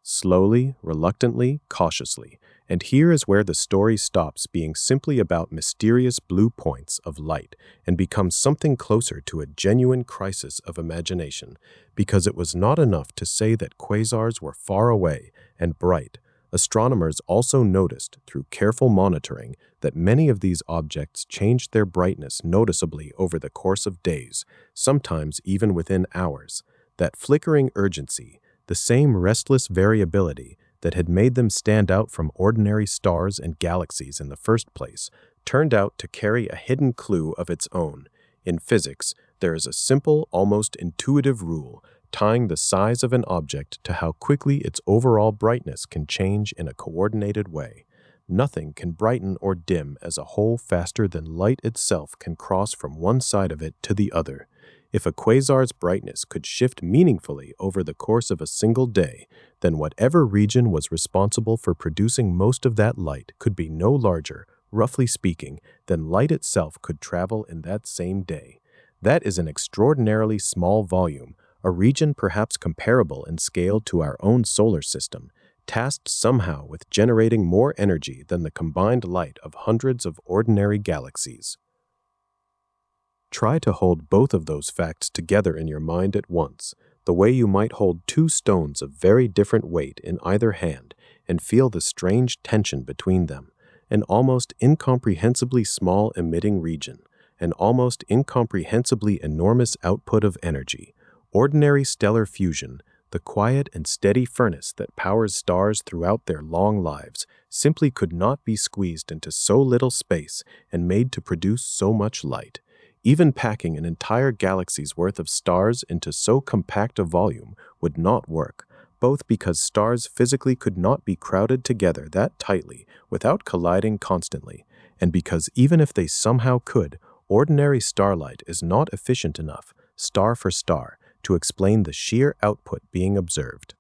Slowly, reluctantly, cautiously, And here is where the story stops being simply about mysterious blue points of light and becomes something closer to a genuine crisis of imagination, because it was not enough to say that quasars were far away and bright. Astronomers also noticed, through careful monitoring, that many of these objects changed their brightness noticeably over the course of days, sometimes even within hours. That flickering urgency, the same restless variability that had made them stand out from ordinary stars and galaxies in the first place, turned out to carry a hidden clue of its own. In physics, there is a simple, almost intuitive rule tying the size of an object to how quickly its overall brightness can change in a coordinated way. Nothing can brighten or dim as a whole faster than light itself can cross from one side of it to the other. If a quasar's brightness could shift meaningfully over the course of a single day, then whatever region was responsible for producing most of that light could be no larger, roughly speaking, than light itself could travel in that same day. That is an extraordinarily small volume, a region perhaps comparable in scale to our own solar system, tasked somehow with generating more energy than the combined light of hundreds of ordinary galaxies. Try to hold both of those facts together in your mind at once, the way you might hold two stones of very different weight in either hand, and feel the strange tension between them. An almost incomprehensibly small emitting region, an almost incomprehensibly enormous output of energy. Ordinary stellar fusion, the quiet and steady furnace that powers stars throughout their long lives, simply could not be squeezed into so little space and made to produce so much light. Even packing an entire galaxy's worth of stars into so compact a volume would not work, both because stars physically could not be crowded together that tightly without colliding constantly, and because even if they somehow could, ordinary starlight is not efficient enough, star for star, to explain the sheer output being observed.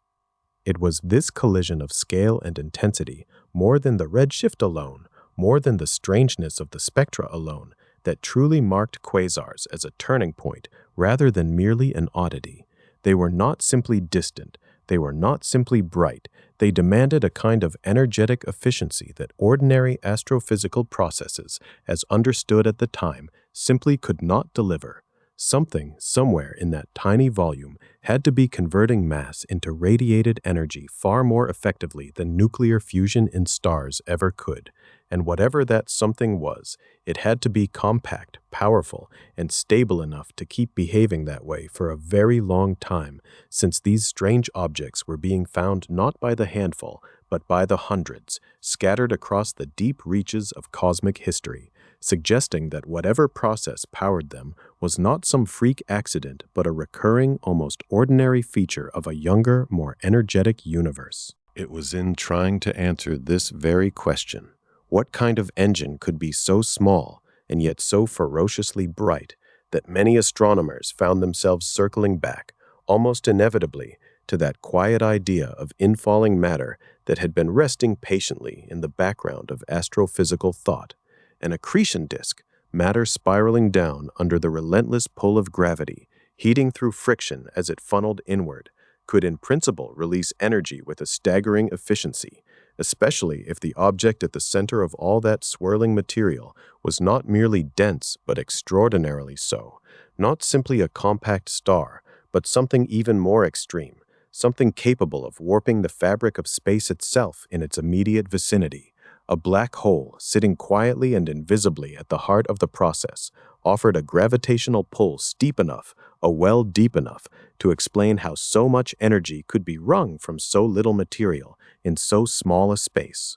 It was this collision of scale and intensity, more than the redshift alone, more than the strangeness of the spectra alone, that truly marked quasars as a turning point rather than merely an oddity. They were not simply distant, they were not simply bright, they demanded a kind of energetic efficiency that ordinary astrophysical processes, as understood at the time, simply could not deliver. Something, somewhere in that tiny volume, had to be converting mass into radiated energy far more effectively than nuclear fusion in stars ever could. And whatever that something was, it had to be compact, powerful, and stable enough to keep behaving that way for a very long time, since these strange objects were being found not by the handful, but by the hundreds, scattered across the deep reaches of cosmic history, suggesting that whatever process powered them was not some freak accident, but a recurring, almost ordinary feature of a younger, more energetic universe. It was in trying to answer this very question, what kind of engine could be so small and yet so ferociously bright, that many astronomers found themselves circling back, almost inevitably, to that quiet idea of infalling matter that had been resting patiently in the background of astrophysical thought. An accretion disk, matter spiraling down under the relentless pull of gravity, heating through friction as it funneled inward, could in principle release energy with a staggering efficiency, especially if the object at the center of all that swirling material was not merely dense but extraordinarily so, not simply a compact star, but something even more extreme, something capable of warping the fabric of space itself in its immediate vicinity. A black hole, sitting quietly and invisibly at the heart of the process, offered a gravitational pull steep enough, a well deep enough, to explain how so much energy could be wrung from so little material in so small a space.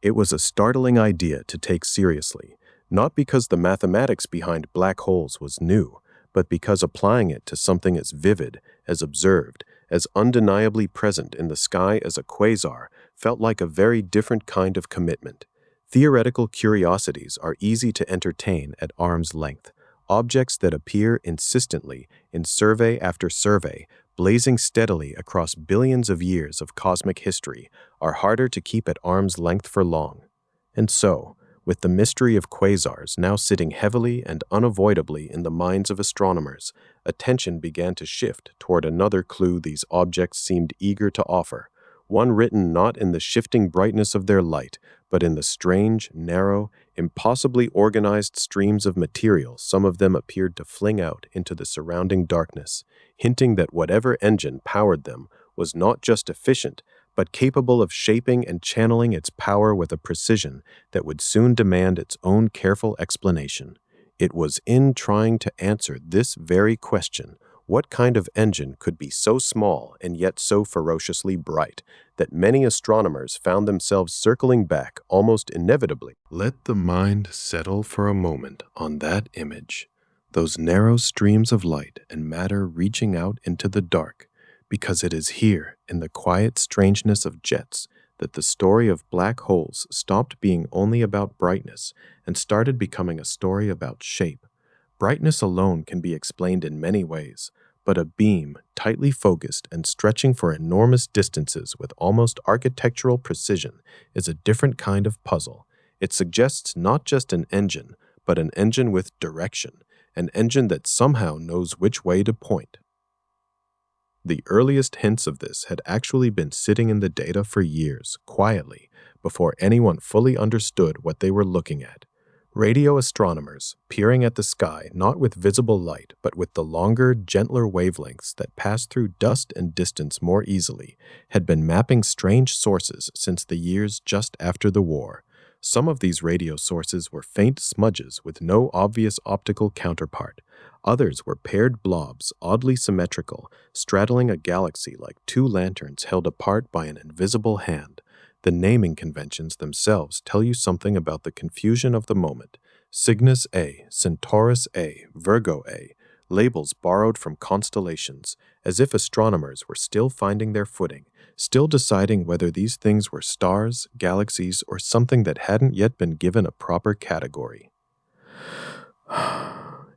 It was a startling idea to take seriously, not because the mathematics behind black holes was new, but because applying it to something as vivid, as observed, as undeniably present in the sky as a quasar felt like a very different kind of commitment. Theoretical curiosities are easy to entertain at arm's length. Objects that appear insistently in survey after survey, blazing steadily across billions of years of cosmic history, are harder to keep at arm's length for long. And so, with the mystery of quasars now sitting heavily and unavoidably in the minds of astronomers, attention began to shift toward another clue these objects seemed eager to offer, one written not in the shifting brightness of their light, but in the strange, narrow, impossibly organized streams of material some of them appeared to fling out into the surrounding darkness, hinting that whatever engine powered them was not just efficient, but capable of shaping and channeling its power with a precision that would soon demand its own careful explanation. It was in trying to answer this very question, what kind of engine could be so small and yet so ferociously bright, that many astronomers found themselves circling back almost inevitably. Let the mind settle for a moment on that image, those narrow streams of light and matter reaching out into the dark, because it is here, in the quiet strangeness of jets, that the story of black holes stopped being only about brightness and started becoming a story about shape. Brightness alone can be explained in many ways, but a beam, tightly focused and stretching for enormous distances with almost architectural precision, is a different kind of puzzle. It suggests not just an engine, but an engine with direction, an engine that somehow knows which way to point. The earliest hints of this had actually been sitting in the data for years, quietly, before anyone fully understood what they were looking at. Radio astronomers, peering at the sky not with visible light, but with the longer, gentler wavelengths that pass through dust and distance more easily, had been mapping strange sources since the years just after the war. Some of these radio sources were faint smudges with no obvious optical counterpart. Others were paired blobs, oddly symmetrical, straddling a galaxy like two lanterns held apart by an invisible hand. The naming conventions themselves tell you something about the confusion of the moment. Cygnus A, Centaurus A, Virgo A, labels borrowed from constellations, as if astronomers were still finding their footing, still deciding whether these things were stars, galaxies, or something that hadn't yet been given a proper category.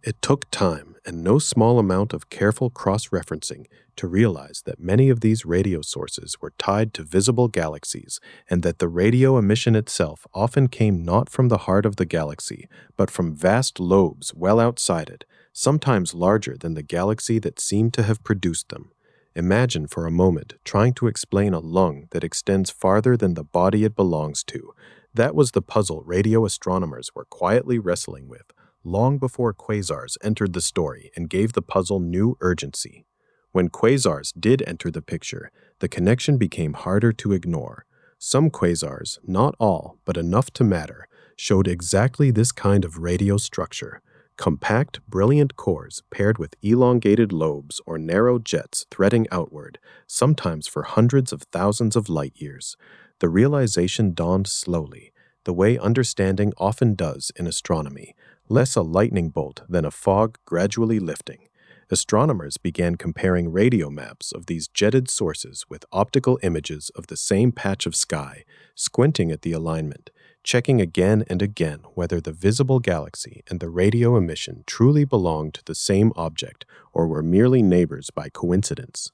It took time and no small amount of careful cross-referencing to realize that many of these radio sources were tied to visible galaxies, and that the radio emission itself often came not from the heart of the galaxy, but from vast lobes well outside it, sometimes larger than the galaxy that seemed to have produced them. Imagine for a moment trying to explain a lung that extends farther than the body it belongs to. That was the puzzle radio astronomers were quietly wrestling with, long before quasars entered the story and gave the puzzle new urgency. When quasars did enter the picture, the connection became harder to ignore. Some quasars, not all, but enough to matter, showed exactly this kind of radio structure. Compact, brilliant cores paired with elongated lobes or narrow jets threading outward, sometimes for hundreds of thousands of light years. The realization dawned slowly, the way understanding often does in astronomy, less a lightning bolt than a fog gradually lifting. Astronomers began comparing radio maps of these jetted sources with optical images of the same patch of sky, squinting at the alignment, checking again and again whether the visible galaxy and the radio emission truly belonged to the same object or were merely neighbors by coincidence.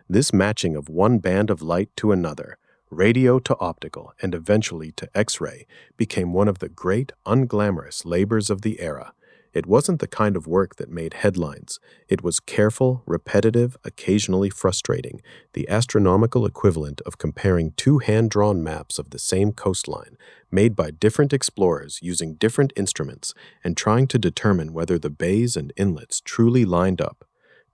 This matching of one band of light to another, radio to optical, and eventually to X-ray, became one of the great, unglamorous labors of the era. It wasn't the kind of work that made headlines. It was careful, repetitive, occasionally frustrating, the astronomical equivalent of comparing two hand-drawn maps of the same coastline, made by different explorers using different instruments, and trying to determine whether the bays and inlets truly lined up.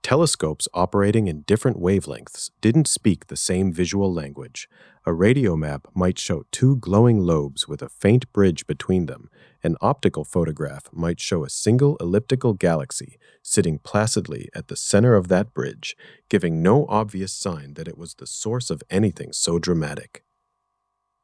Telescopes operating in different wavelengths didn't speak the same visual language. A radio map might show two glowing lobes with a faint bridge between them. An optical photograph might show a single elliptical galaxy sitting placidly at the center of that bridge, giving no obvious sign that it was the source of anything so dramatic.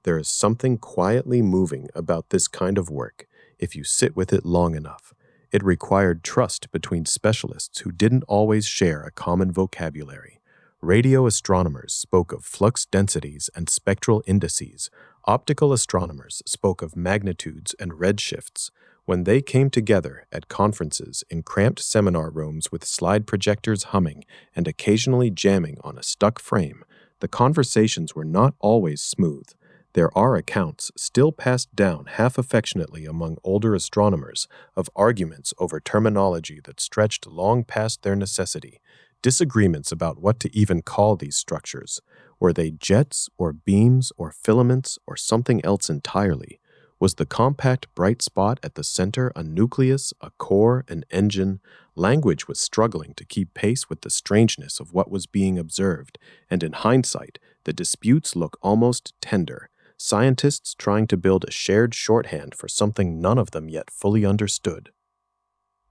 There is something quietly moving about this kind of work if you sit with it long enough. It required trust between specialists who didn't always share a common vocabulary. Radio astronomers spoke of flux densities and spectral indices. Optical astronomers spoke of magnitudes and redshifts. When they came together at conferences in cramped seminar rooms with slide projectors humming and occasionally jamming on a stuck frame, the conversations were not always smooth. There are accounts, still passed down half affectionately among older astronomers, of arguments over terminology that stretched long past their necessity, disagreements about what to even call these structures. Were they jets or beams or filaments or something else entirely? Was the compact bright spot at the center a nucleus, a core, an engine? Language was struggling to keep pace with the strangeness of what was being observed, and in hindsight, the disputes look almost tender. Scientists trying to build a shared shorthand for something none of them yet fully understood.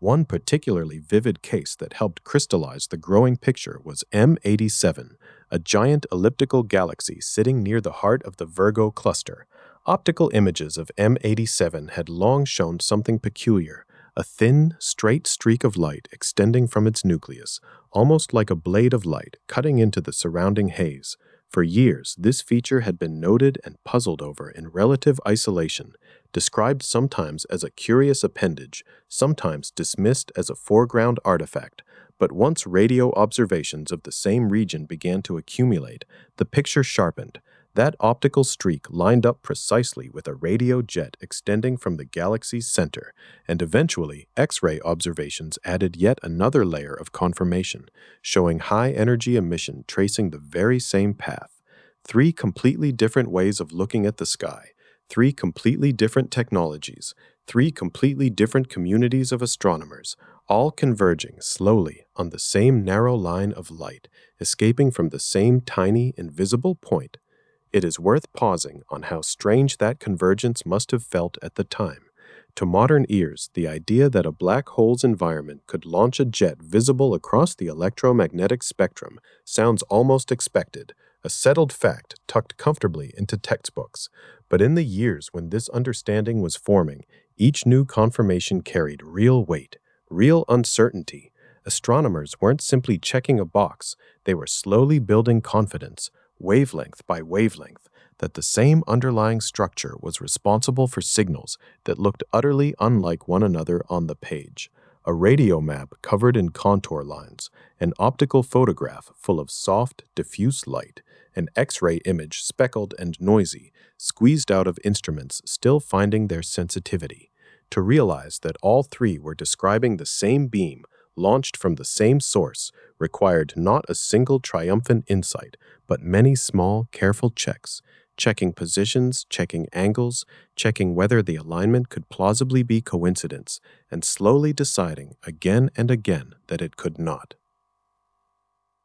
One particularly vivid case that helped crystallize the growing picture was M87, a giant elliptical galaxy sitting near the heart of the Virgo cluster. Optical images of M87 had long shown something peculiar, a thin, straight streak of light extending from its nucleus, almost like a blade of light cutting into the surrounding haze. For years, this feature had been noted and puzzled over in relative isolation, described sometimes as a curious appendage, sometimes dismissed as a foreground artifact. But once radio observations of the same region began to accumulate, the picture sharpened. That optical streak lined up precisely with a radio jet extending from the galaxy's center, and eventually X-ray observations added yet another layer of confirmation, showing high-energy emission tracing the very same path. Three completely different ways of looking at the sky, three completely different technologies, three completely different communities of astronomers, all converging slowly on the same narrow line of light, escaping from the same tiny, invisible point. It is worth pausing on how strange that convergence must have felt at the time. To modern ears, the idea that a black hole's environment could launch a jet visible across the electromagnetic spectrum sounds almost expected, a settled fact tucked comfortably into textbooks. But in the years when this understanding was forming, each new confirmation carried real weight, real uncertainty. Astronomers weren't simply checking a box, they were slowly building confidence, wavelength by wavelength, that the same underlying structure was responsible for signals that looked utterly unlike one another on the page. A radio map covered in contour lines, an optical photograph full of soft, diffuse light, an X-ray image speckled and noisy, squeezed out of instruments still finding their sensitivity. To realize that all three were describing the same beam, launched from the same source, required not a single triumphant insight, but many small, careful checks, checking positions, checking angles, checking whether the alignment could plausibly be coincidence, and slowly deciding again and again that it could not.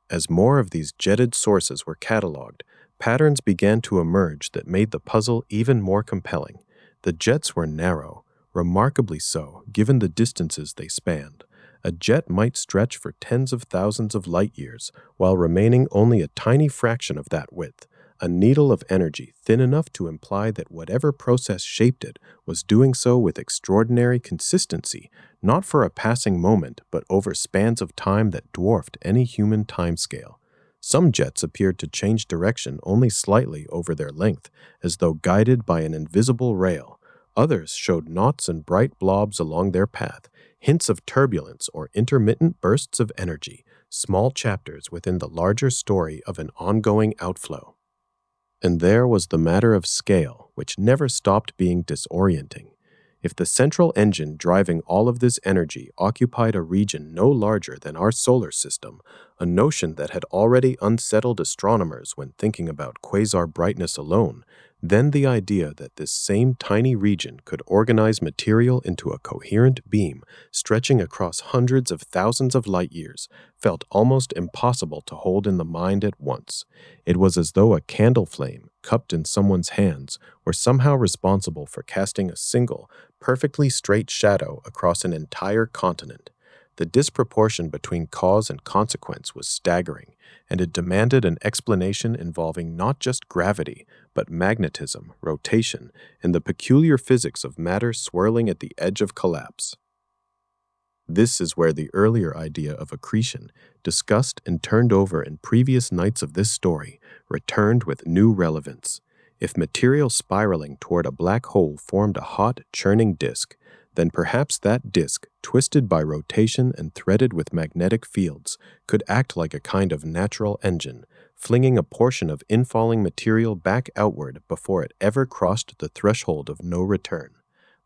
As more of these jetted sources were cataloged, patterns began to emerge that made the puzzle even more compelling. The jets were narrow, remarkably so, given the distances they spanned. A jet might stretch for tens of thousands of light-years, while remaining only a tiny fraction of that width, a needle of energy thin enough to imply that whatever process shaped it was doing so with extraordinary consistency, not for a passing moment, but over spans of time that dwarfed any human timescale. Some jets appeared to change direction only slightly over their length, as though guided by an invisible rail. Others showed knots and bright blobs along their path, hints of turbulence or intermittent bursts of energy, small chapters within the larger story of an ongoing outflow. And there was the matter of scale, which never stopped being disorienting. If the central engine driving all of this energy occupied a region no larger than our solar system, a notion that had already unsettled astronomers when thinking about quasar brightness alone, then the idea that this same tiny region could organize material into a coherent beam stretching across hundreds of thousands of light-years felt almost impossible to hold in the mind at once. It was as though a candle flame, cupped in someone's hands, were somehow responsible for casting a single, perfectly straight shadow across an entire continent. The disproportion between cause and consequence was staggering, and it demanded an explanation involving not just gravity, but magnetism, rotation, and the peculiar physics of matter swirling at the edge of collapse. This is where the earlier idea of accretion, discussed and turned over in previous nights of this story, returned with new relevance. If material spiraling toward a black hole formed a hot, churning disk, then perhaps that disk, twisted by rotation and threaded with magnetic fields, could act like a kind of natural engine, flinging a portion of infalling material back outward before it ever crossed the threshold of no return.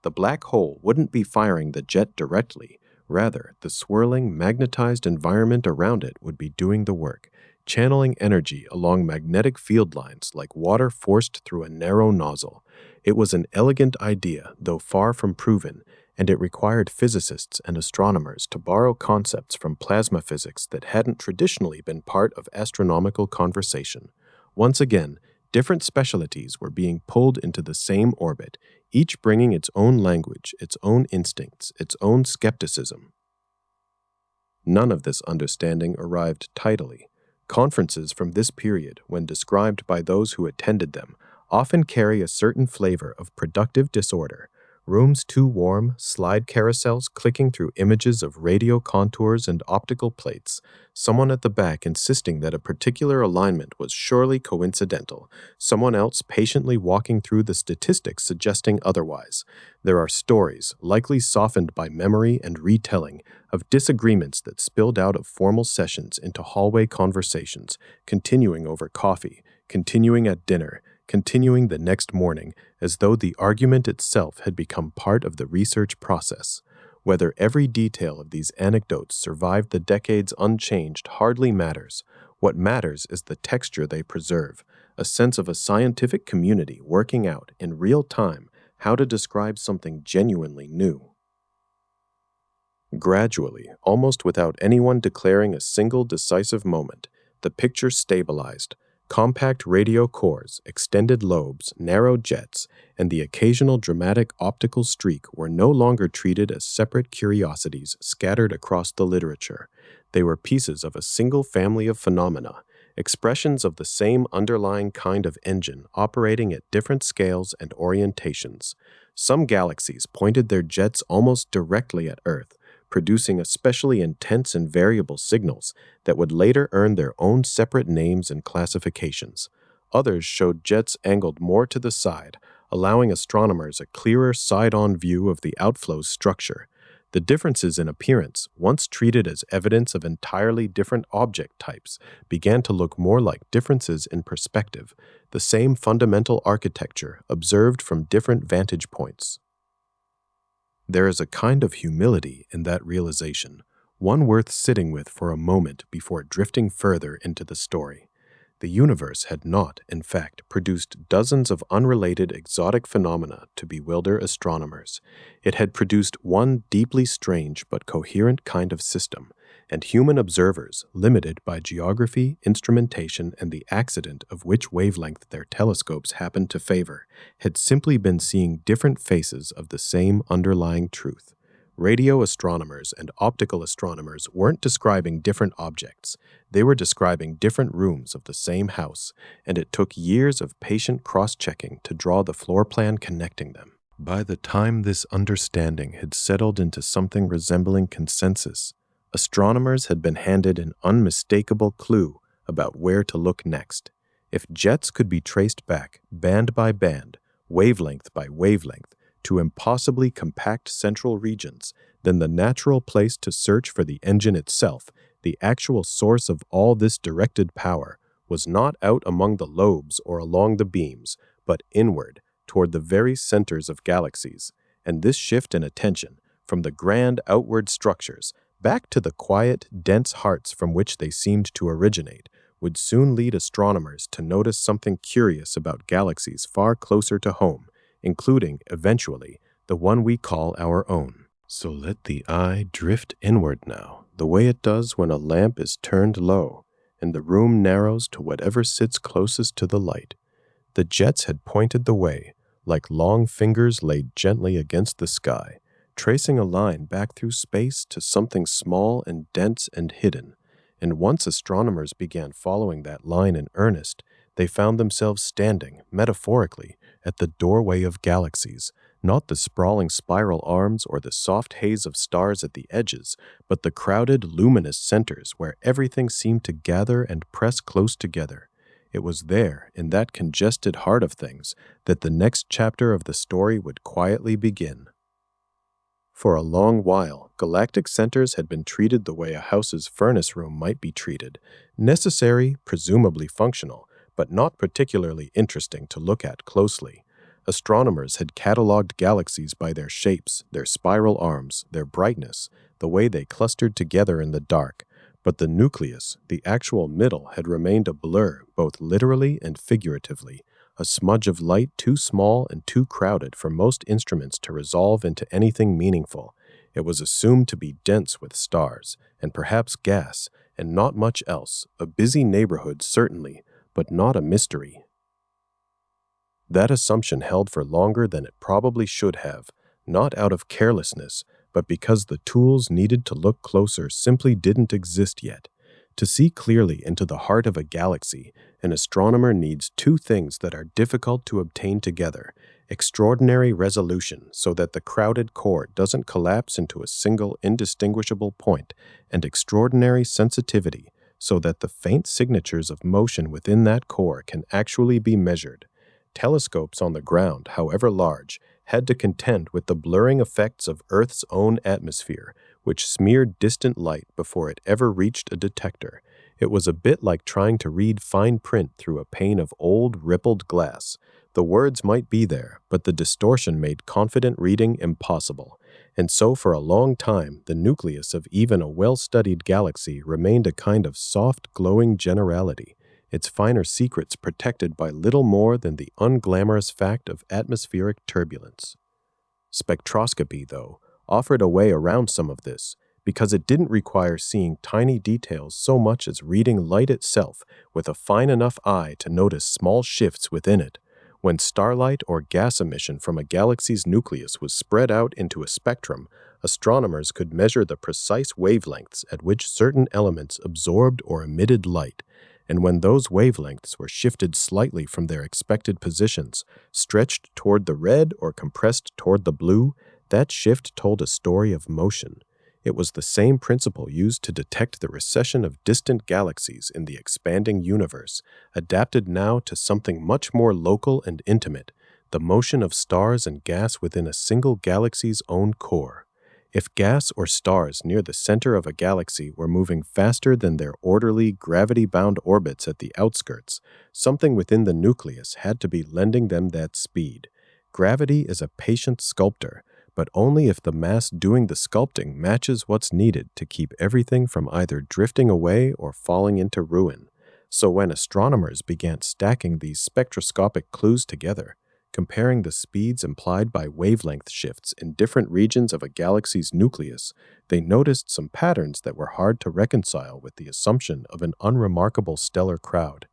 The black hole wouldn't be firing the jet directly. Rather, the swirling, magnetized environment around it would be doing the work, channeling energy along magnetic field lines like water forced through a narrow nozzle. It was an elegant idea, though far from proven, and it required physicists and astronomers to borrow concepts from plasma physics that hadn't traditionally been part of astronomical conversation. Once again, different specialties were being pulled into the same orbit, each bringing its own language, its own instincts, its own skepticism. None of this understanding arrived tidily. Conferences from this period, when described by those who attended them, often carry a certain flavor of productive disorder. Rooms too warm, slide carousels clicking through images of radio contours and optical plates, someone at the back insisting that a particular alignment was surely coincidental, someone else patiently walking through the statistics suggesting otherwise. There are stories, likely softened by memory and retelling, of disagreements that spilled out of formal sessions into hallway conversations, continuing over coffee, continuing at dinner, continuing the next morning, as though the argument itself had become part of the research process. Whether every detail of these anecdotes survived the decades unchanged hardly matters. What matters is the texture they preserve, a sense of a scientific community working out, in real time, how to describe something genuinely new. Gradually, almost without anyone declaring a single decisive moment, the picture stabilized. Compact radio cores, extended lobes, narrow jets, and the occasional dramatic optical streak were no longer treated as separate curiosities scattered across the literature. They were pieces of a single family of phenomena, expressions of the same underlying kind of engine operating at different scales and orientations. Some galaxies pointed their jets almost directly at Earth, producing especially intense and variable signals that would later earn their own separate names and classifications. Others showed jets angled more to the side, allowing astronomers a clearer side-on view of the outflow's structure. The differences in appearance, once treated as evidence of entirely different object types, began to look more like differences in perspective, the same fundamental architecture observed from different vantage points. There is a kind of humility in that realization, one worth sitting with for a moment before drifting further into the story. The universe had not, in fact, produced dozens of unrelated exotic phenomena to bewilder astronomers. It had produced one deeply strange but coherent kind of system, and human observers, limited by geography, instrumentation, and the accident of which wavelength their telescopes happened to favor, had simply been seeing different faces of the same underlying truth. Radio astronomers and optical astronomers weren't describing different objects. They were describing different rooms of the same house, and it took years of patient cross-checking to draw the floor plan connecting them. By the time this understanding had settled into something resembling consensus, astronomers had been handed an unmistakable clue about where to look next. If jets could be traced back, band by band, wavelength by wavelength, to impossibly compact central regions, then the natural place to search for the engine itself, the actual source of all this directed power, was not out among the lobes or along the beams, but inward, toward the very centers of galaxies. And this shift in attention, from the grand outward structures, back to the quiet, dense hearts from which they seemed to originate, would soon lead astronomers to notice something curious about galaxies far closer to home, including, eventually, the one we call our own. So let the eye drift inward now, the way it does when a lamp is turned low, and the room narrows to whatever sits closest to the light. The jets had pointed the way, like long fingers laid gently against the sky, tracing a line back through space to something small and dense and hidden. And once astronomers began following that line in earnest, they found themselves standing, metaphorically, at the doorway of galaxies, not the sprawling spiral arms or the soft haze of stars at the edges, but the crowded, luminous centers where everything seemed to gather and press close together. It was there, in that congested heart of things, that the next chapter of the story would quietly begin. For a long while, galactic centers had been treated the way a house's furnace room might be treated, necessary, presumably functional, but not particularly interesting to look at closely. Astronomers had catalogued galaxies by their shapes, their spiral arms, their brightness, the way they clustered together in the dark, But the nucleus, the actual middle, had remained a blur, both literally and figuratively, a smudge of light too small and too crowded for most instruments to resolve into anything meaningful. It was assumed to be dense with stars, and perhaps gas, and not much else, a busy neighborhood certainly, but not a mystery. That assumption held for longer than it probably should have, not out of carelessness, but because the tools needed to look closer simply didn't exist yet. To see clearly into the heart of a galaxy, an astronomer needs two things that are difficult to obtain together: extraordinary resolution so that the crowded core doesn't collapse into a single indistinguishable point, and extraordinary sensitivity so that the faint signatures of motion within that core can actually be measured. Telescopes on the ground, however large, had to contend with the blurring effects of Earth's own atmosphere, which smeared distant light before it ever reached a detector. It was a bit like trying to read fine print through a pane of old, rippled glass. The words might be there, but the distortion made confident reading impossible. And so for a long time, the nucleus of even a well-studied galaxy remained a kind of soft, glowing generality, its finer secrets protected by little more than the unglamorous fact of atmospheric turbulence. Spectroscopy, though, offered a way around some of this, because it didn't require seeing tiny details so much as reading light itself with a fine enough eye to notice small shifts within it. When starlight or gas emission from a galaxy's nucleus was spread out into a spectrum, astronomers could measure the precise wavelengths at which certain elements absorbed or emitted light, and when those wavelengths were shifted slightly from their expected positions, stretched toward the red or compressed toward the blue, that shift told a story of motion. It was the same principle used to detect the recession of distant galaxies in the expanding universe, adapted now to something much more local and intimate, the motion of stars and gas within a single galaxy's own core. If gas or stars near the center of a galaxy were moving faster than their orderly, gravity-bound orbits at the outskirts, something within the nucleus had to be lending them that speed. Gravity is a patient sculptor, but only if the mass doing the sculpting matches what's needed to keep everything from either drifting away or falling into ruin. So when astronomers began stacking these spectroscopic clues together, comparing the speeds implied by wavelength shifts in different regions of a galaxy's nucleus, they noticed some patterns that were hard to reconcile with the assumption of an unremarkable stellar crowd.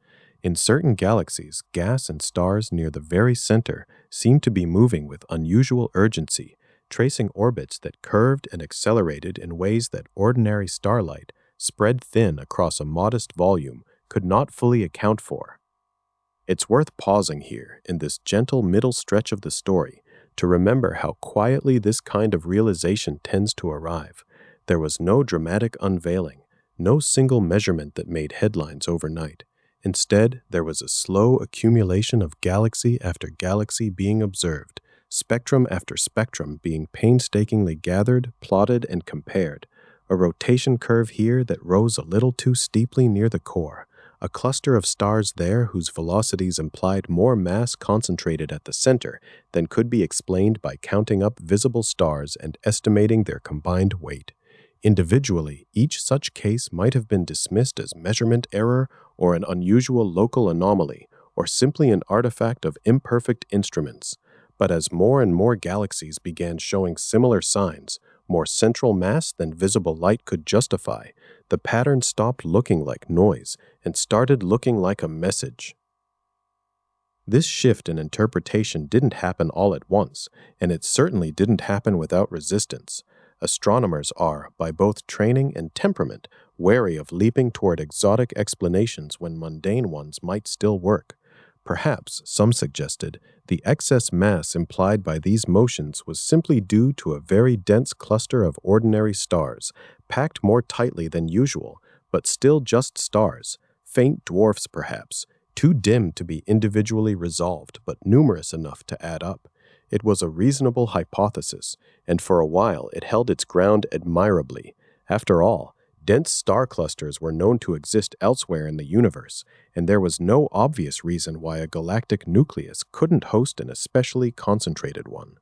In certain galaxies, gas and stars near the very center seemed to be moving with unusual urgency, tracing orbits that curved and accelerated in ways that ordinary starlight, spread thin across a modest volume, could not fully account for. It's worth pausing here, in this gentle middle stretch of the story, to remember how quietly this kind of realization tends to arrive. There was no dramatic unveiling, no single measurement that made headlines overnight. Instead, there was a slow accumulation of galaxy after galaxy being observed, spectrum after spectrum being painstakingly gathered, plotted, and compared. A rotation curve here that rose a little too steeply near the core, a cluster of stars there whose velocities implied more mass concentrated at the center than could be explained by counting up visible stars and estimating their combined weight. Individually, each such case might have been dismissed as measurement error or an unusual local anomaly, or simply an artifact of imperfect instruments. But as more and more galaxies began showing similar signs, more central mass than visible light could justify, the pattern stopped looking like noise and started looking like a message. This shift in interpretation didn't happen all at once, and it certainly didn't happen without resistance. Astronomers are, by both training and temperament, wary of leaping toward exotic explanations when mundane ones might still work. Perhaps, some suggested, the excess mass implied by these motions was simply due to a very dense cluster of ordinary stars, packed more tightly than usual, but still just stars, faint dwarfs perhaps, too dim to be individually resolved, but numerous enough to add up. It was a reasonable hypothesis, and for a while it held its ground admirably. After all, dense star clusters were known to exist elsewhere in the universe, and there was no obvious reason why a galactic nucleus couldn't host an especially concentrated one.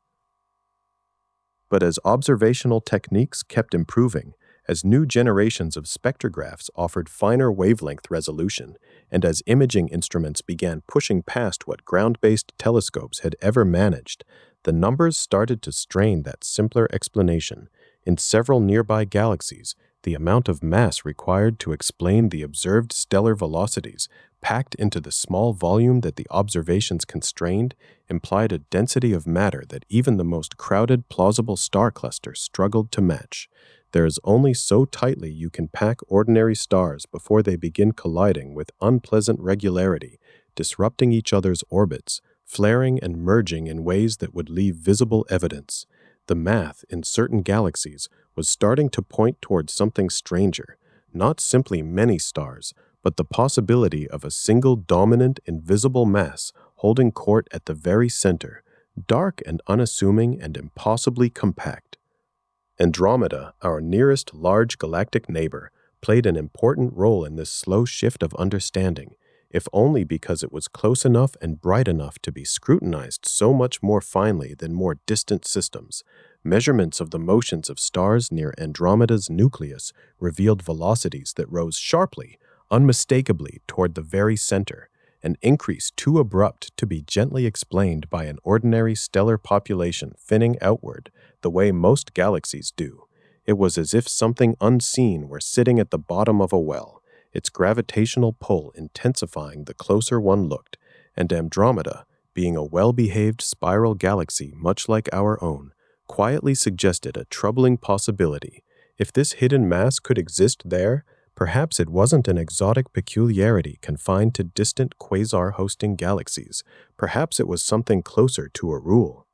But as observational techniques kept improving, As new generations of spectrographs offered finer wavelength resolution, and as imaging instruments began pushing past what ground-based telescopes had ever managed, the numbers started to strain that simpler explanation. In several nearby galaxies, the amount of mass required to explain the observed stellar velocities, packed into the small volume that the observations constrained, implied a density of matter that even the most crowded plausible star cluster struggled to match. There is only so tightly you can pack ordinary stars before they begin colliding with unpleasant regularity, disrupting each other's orbits, flaring and merging in ways that would leave visible evidence. The math in certain galaxies was starting to point towards something stranger, not simply many stars, but the possibility of a single dominant invisible mass holding court at the very center, dark and unassuming and impossibly compact. Andromeda, our nearest large galactic neighbor, played an important role in this slow shift of understanding, if only because it was close enough and bright enough to be scrutinized so much more finely than more distant systems. Measurements of the motions of stars near Andromeda's nucleus revealed velocities that rose sharply, unmistakably toward the very center, an increase too abrupt to be gently explained by an ordinary stellar population finning outward the way most galaxies do. It was as if something unseen were sitting at the bottom of a well, its gravitational pull intensifying the closer one looked, and Andromeda, being a well-behaved spiral galaxy much like our own, quietly suggested a troubling possibility. If this hidden mass could exist there, perhaps it wasn't an exotic peculiarity confined to distant quasar-hosting galaxies. Perhaps it was something closer to a rule.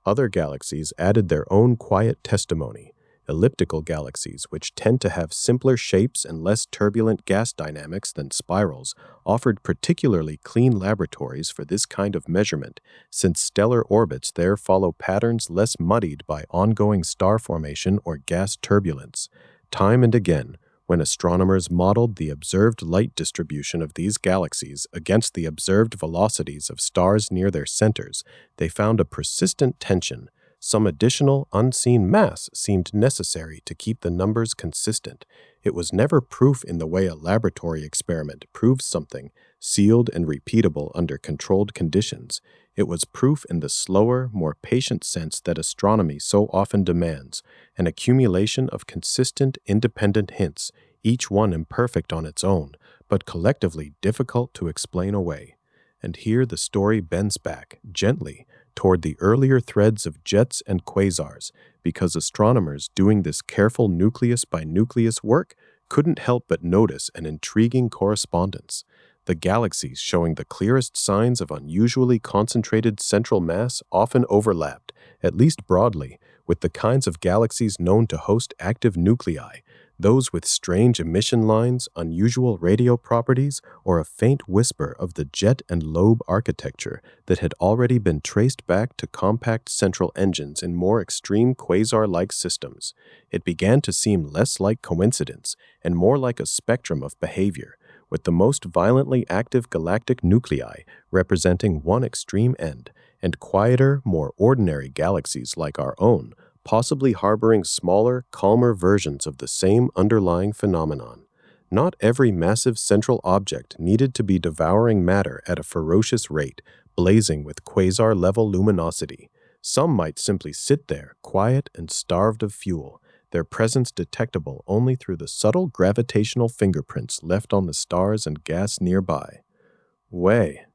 Other galaxies added their own quiet testimony. Elliptical galaxies, which tend to have simpler shapes and less turbulent gas dynamics than spirals, offered particularly clean laboratories for this kind of measurement, since stellar orbits there follow patterns less muddied by ongoing star formation or gas turbulence. Time and again, when astronomers modeled the observed light distribution of these galaxies against the observed velocities of stars near their centers, they found a persistent tension. Some additional, unseen mass seemed necessary to keep the numbers consistent. It was never proof in the way a laboratory experiment proves something, sealed and repeatable under controlled conditions. It was proof in the slower, more patient sense that astronomy so often demands, an accumulation of consistent, independent hints, each one imperfect on its own, but collectively difficult to explain away. And here the story bends back, gently, toward the earlier threads of jets and quasars, because astronomers doing this careful nucleus-by-nucleus work couldn't help but notice an intriguing correspondence. The galaxies showing the clearest signs of unusually concentrated central mass often overlapped, at least broadly, with the kinds of galaxies known to host active nuclei, those with strange emission lines, unusual radio properties, or a faint whisper of the jet and lobe architecture that had already been traced back to compact central engines in more extreme quasar-like systems. It began to seem less like coincidence and more like a spectrum of behavior, with the most violently active galactic nuclei representing one extreme end, and quieter, more ordinary galaxies like our own, possibly harboring smaller, calmer versions of the same underlying phenomenon. Not every massive central object needed to be devouring matter at a ferocious rate, blazing with quasar-level luminosity. Some might simply sit there, quiet and starved of fuel, their presence detectable only through the subtle gravitational fingerprints left on the stars and gas nearby.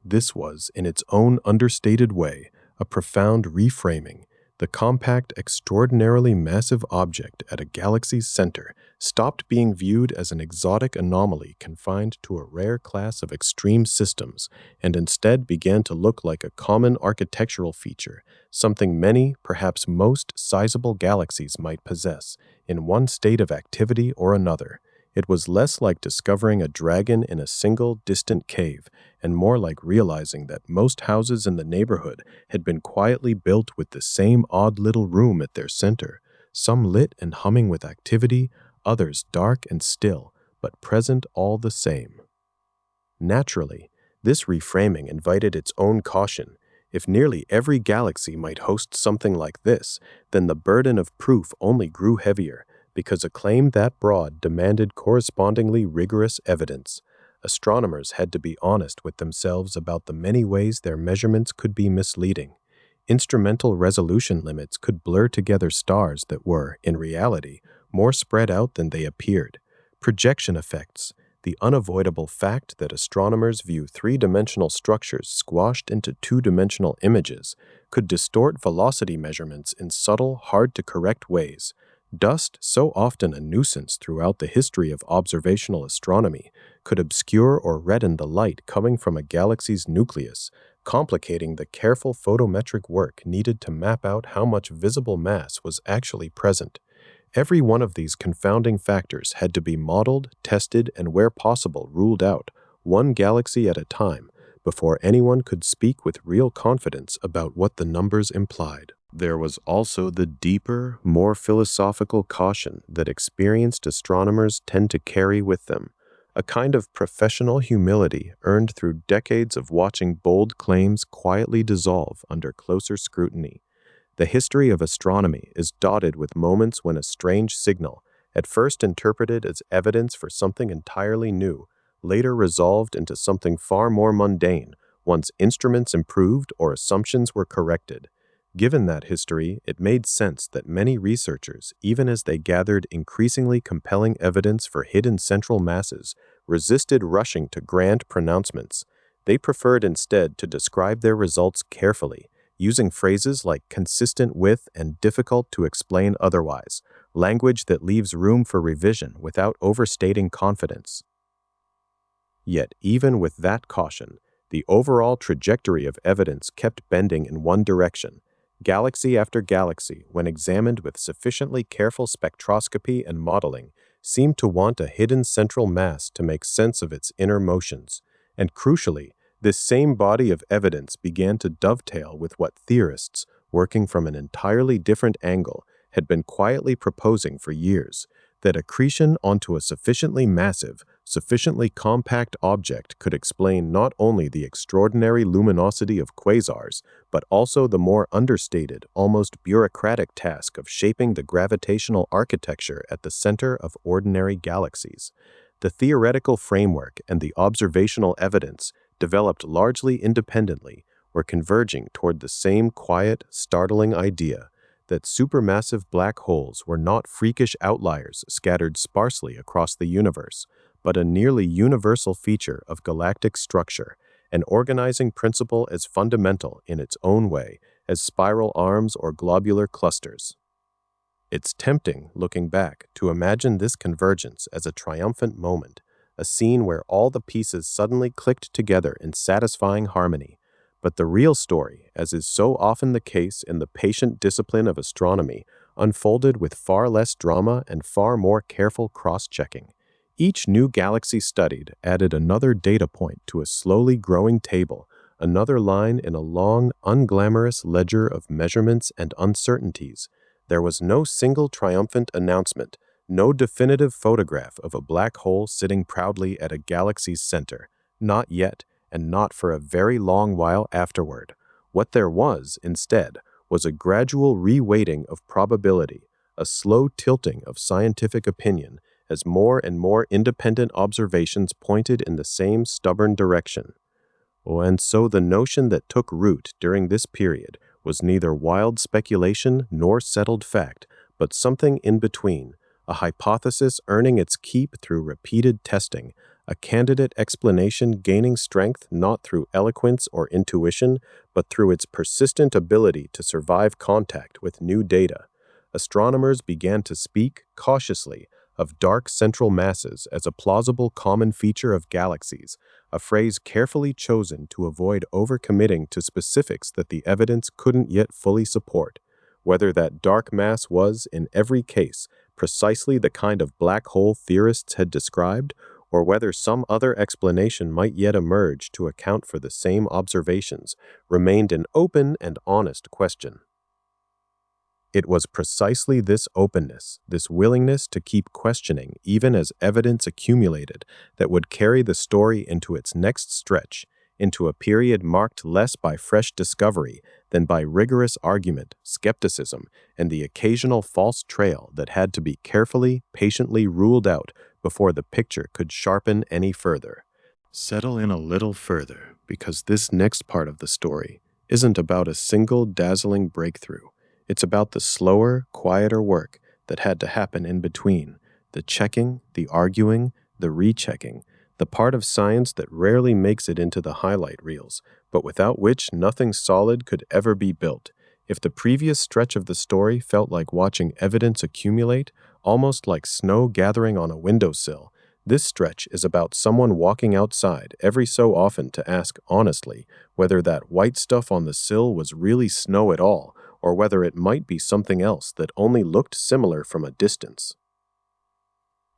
This was, in its own understated way, a profound reframing. The compact, extraordinarily massive object at a galaxy's center stopped being viewed as an exotic anomaly confined to a rare class of extreme systems, and instead began to look like a common architectural feature, something many, perhaps most, sizable galaxies might possess, in one state of activity or another. It was less like discovering a dragon in a single, distant cave, and more like realizing that most houses in the neighborhood had been quietly built with the same odd little room at their center, some lit and humming with activity, others dark and still, but present all the same. Naturally, this reframing invited its own caution. If nearly every galaxy might host something like this, then the burden of proof only grew heavier. because a claim that broad demanded correspondingly rigorous evidence. Astronomers had to be honest with themselves about the many ways their measurements could be misleading. Instrumental resolution limits could blur together stars that were, in reality, more spread out than they appeared. Projection effects, the unavoidable fact that astronomers view three-dimensional structures squashed into two-dimensional images, could distort velocity measurements in subtle, hard-to-correct ways. Dust, so often a nuisance throughout the history of observational astronomy, could obscure or redden the light coming from a galaxy's nucleus, complicating the careful photometric work needed to map out how much visible mass was actually present. Every one of these confounding factors had to be modeled, tested, and where possible ruled out, one galaxy at a time, before anyone could speak with real confidence about what the numbers implied. There was also the deeper, more philosophical caution that experienced astronomers tend to carry with them, a kind of professional humility earned through decades of watching bold claims quietly dissolve under closer scrutiny. The history of astronomy is dotted with moments when a strange signal, at first interpreted as evidence for something entirely new, later resolved into something far more mundane once instruments improved or assumptions were corrected. Given that history, it made sense that many researchers, even as they gathered increasingly compelling evidence for hidden central masses, resisted rushing to grand pronouncements. They preferred instead to describe their results carefully, using phrases like consistent with and difficult to explain otherwise, language that leaves room for revision without overstating confidence. Yet, even with that caution, the overall trajectory of evidence kept bending in one direction. Galaxy after galaxy, when examined with sufficiently careful spectroscopy and modeling, seemed to want a hidden central mass to make sense of its inner motions. And crucially, this same body of evidence began to dovetail with what theorists, working from an entirely different angle, had been quietly proposing for years, that accretion onto a sufficiently massive, sufficiently compact object could explain not only the extraordinary luminosity of quasars, but also the more understated, almost bureaucratic task of shaping the gravitational architecture at the center of ordinary galaxies. The theoretical framework and the observational evidence, developed largely independently, were converging toward the same quiet, startling idea that supermassive black holes were not freakish outliers scattered sparsely across the universe, but a nearly universal feature of galactic structure, an organizing principle as fundamental in its own way as spiral arms or globular clusters. It's tempting, looking back, to imagine this convergence as a triumphant moment, a scene where all the pieces suddenly clicked together in satisfying harmony. But the real story, as is so often the case in the patient discipline of astronomy, unfolded with far less drama and far more careful cross-checking. Each new galaxy studied added another data point to a slowly growing table, another line in a long, unglamorous ledger of measurements and uncertainties. There was no single triumphant announcement, no definitive photograph of a black hole sitting proudly at a galaxy's center. Not yet, and not for a very long while afterward. What there was, instead, was a gradual reweighting of probability, a slow tilting of scientific opinion, as more and more independent observations pointed in the same stubborn direction. And so the notion that took root during this period was neither wild speculation nor settled fact, but something in between, a hypothesis earning its keep through repeated testing, a candidate explanation gaining strength not through eloquence or intuition, but through its persistent ability to survive contact with new data. Astronomers began to speak, cautiously, of dark central masses as a plausible common feature of galaxies, a phrase carefully chosen to avoid overcommitting to specifics that the evidence couldn't yet fully support. Whether that dark mass was, in every case, precisely the kind of black hole theorists had described, or whether some other explanation might yet emerge to account for the same observations, remained an open and honest question. It was precisely this openness, this willingness to keep questioning even as evidence accumulated, that would carry the story into its next stretch, into a period marked less by fresh discovery than by rigorous argument, skepticism, and the occasional false trail that had to be carefully, patiently ruled out before the picture could sharpen any further. Settle in a little further, because this next part of the story isn't about a single dazzling breakthrough. It's about the slower, quieter work that had to happen in between, the checking, the arguing, the rechecking, the part of science that rarely makes it into the highlight reels, but without which nothing solid could ever be built. If the previous stretch of the story felt like watching evidence accumulate, almost like snow gathering on a windowsill, this stretch is about someone walking outside every so often to ask honestly whether that white stuff on the sill was really snow at all, or whether it might be something else that only looked similar from a distance.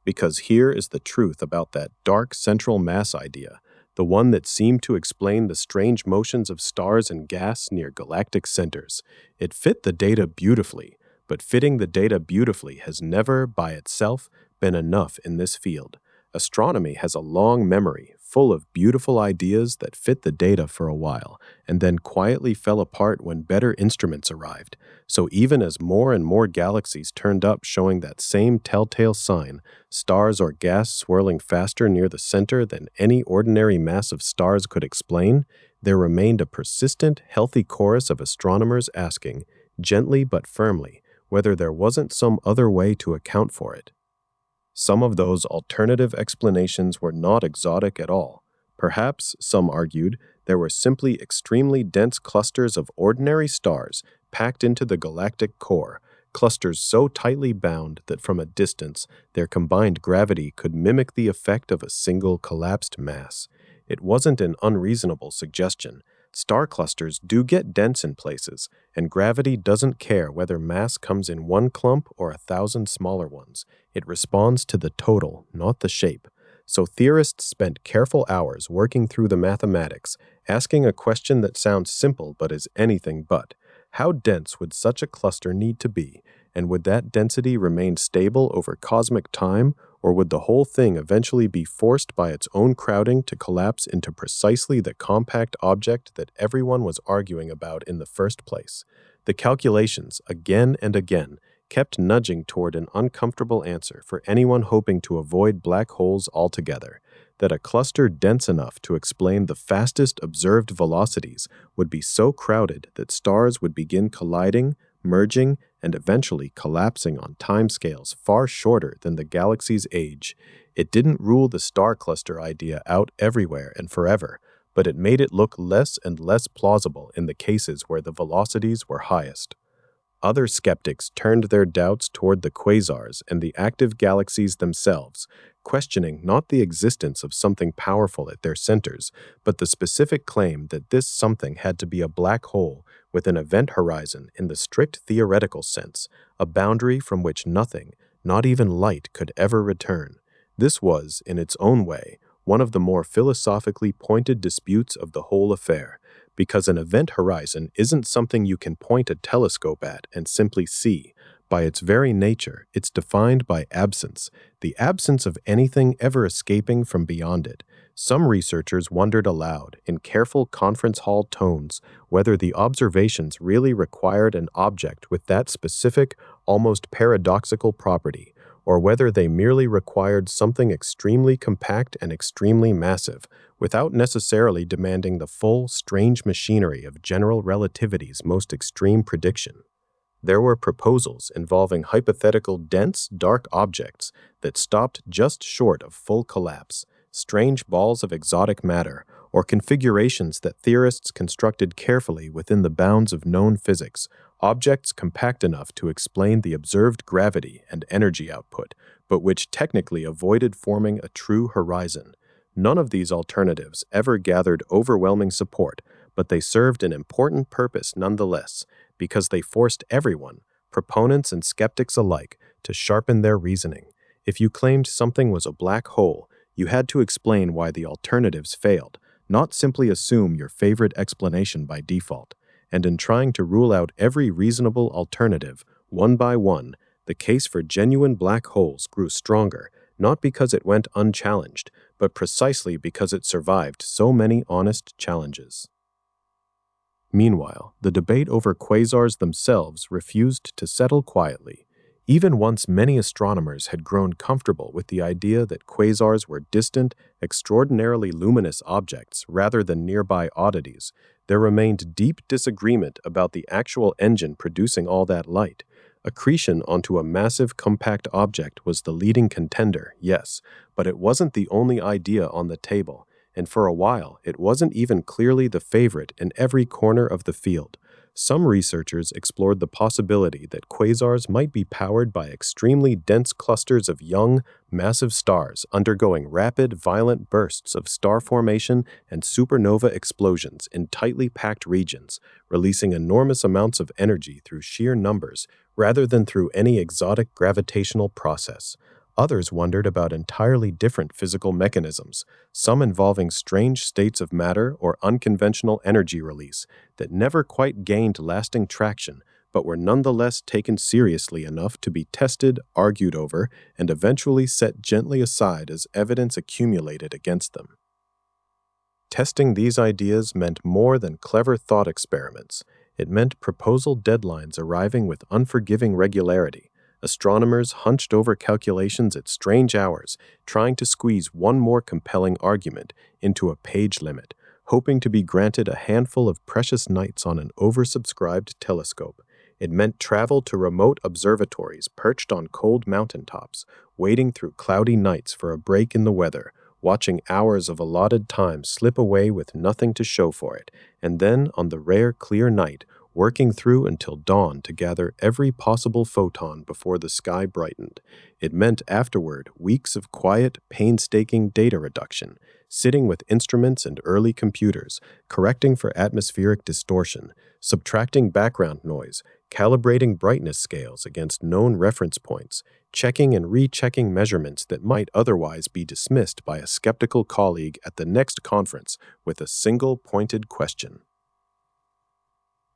Because here is the truth about that dark central mass idea, the one that seemed to explain the strange motions of stars and gas near galactic centers. It fit the data beautifully, but fitting the data beautifully has never, by itself, been enough in this field. Astronomy has a long memory, full of beautiful ideas that fit the data for a while, and then quietly fell apart when better instruments arrived. So even as more and more galaxies turned up showing that same telltale sign, stars or gas swirling faster near the center than any ordinary mass of stars could explain, there remained a persistent, healthy chorus of astronomers asking, gently but firmly, whether there wasn't some other way to account for it. Some of those alternative explanations were not exotic at all. Perhaps, some argued, there were simply extremely dense clusters of ordinary stars packed into the galactic core, clusters so tightly bound that from a distance their combined gravity could mimic the effect of a single collapsed mass. It wasn't an unreasonable suggestion. Star clusters do get dense in places, and gravity doesn't care whether mass comes in one clump or 1,000 smaller ones. It responds to the total, not the shape. So theorists spent careful hours working through the mathematics, asking a question that sounds simple but is anything but. How dense would such a cluster need to be, and would that density remain stable over cosmic time, or would the whole thing eventually be forced by its own crowding to collapse into precisely the compact object that everyone was arguing about in the first place? The calculations, again and again, kept nudging toward an uncomfortable answer for anyone hoping to avoid black holes altogether, that a cluster dense enough to explain the fastest observed velocities would be so crowded that stars would begin colliding, merging, and eventually collapsing on timescales far shorter than the galaxy's age. It didn't rule the star cluster idea out everywhere and forever, but it made it look less and less plausible in the cases where the velocities were highest. Other skeptics turned their doubts toward the quasars and the active galaxies themselves, questioning not the existence of something powerful at their centers, but the specific claim that this something had to be a black hole with an event horizon in the strict theoretical sense, a boundary from which nothing, not even light, could ever return. This was, in its own way, one of the more philosophically pointed disputes of the whole affair, because an event horizon isn't something you can point a telescope at and simply see. By its very nature, it's defined by absence, the absence of anything ever escaping from beyond it. Some researchers wondered aloud, in careful conference hall tones, whether the observations really required an object with that specific, almost paradoxical property, or whether they merely required something extremely compact and extremely massive, without necessarily demanding the full, strange machinery of general relativity's most extreme prediction. There were proposals involving hypothetical dense, dark objects that stopped just short of full collapse, strange balls of exotic matter, or configurations that theorists constructed carefully within the bounds of known physics, objects compact enough to explain the observed gravity and energy output, but which technically avoided forming a true horizon. None of these alternatives ever gathered overwhelming support, but they served an important purpose nonetheless, because they forced everyone, proponents and skeptics alike, to sharpen their reasoning. If you claimed something was a black hole, you had to explain why the alternatives failed, not simply assume your favorite explanation by default. And in trying to rule out every reasonable alternative, one by one, the case for genuine black holes grew stronger, not because it went unchallenged, but precisely because it survived so many honest challenges. Meanwhile, the debate over quasars themselves refused to settle quietly. Even once many astronomers had grown comfortable with the idea that quasars were distant, extraordinarily luminous objects rather than nearby oddities, there remained deep disagreement about the actual engine producing all that light. Accretion onto a massive compact object was the leading contender, yes, but it wasn't the only idea on the table, and for a while it wasn't even clearly the favorite in every corner of the field. Some researchers explored the possibility that quasars might be powered by extremely dense clusters of young, massive stars undergoing rapid, violent bursts of star formation and supernova explosions in tightly packed regions, releasing enormous amounts of energy through sheer numbers rather than through any exotic gravitational process. Others wondered about entirely different physical mechanisms, some involving strange states of matter or unconventional energy release that never quite gained lasting traction, but were nonetheless taken seriously enough to be tested, argued over, and eventually set gently aside as evidence accumulated against them. Testing these ideas meant more than clever thought experiments. It meant proposal deadlines arriving with unforgiving regularity. Astronomers hunched over calculations at strange hours, trying to squeeze one more compelling argument into a page limit, hoping to be granted a handful of precious nights on an oversubscribed telescope. It meant travel to remote observatories perched on cold mountaintops, waiting through cloudy nights for a break in the weather, watching hours of allotted time slip away with nothing to show for it, and then, on the rare clear night, working through until dawn to gather every possible photon before the sky brightened. It meant afterward weeks of quiet, painstaking data reduction, sitting with instruments and early computers, correcting for atmospheric distortion, subtracting background noise, calibrating brightness scales against known reference points, checking and rechecking measurements that might otherwise be dismissed by a skeptical colleague at the next conference with a single pointed question.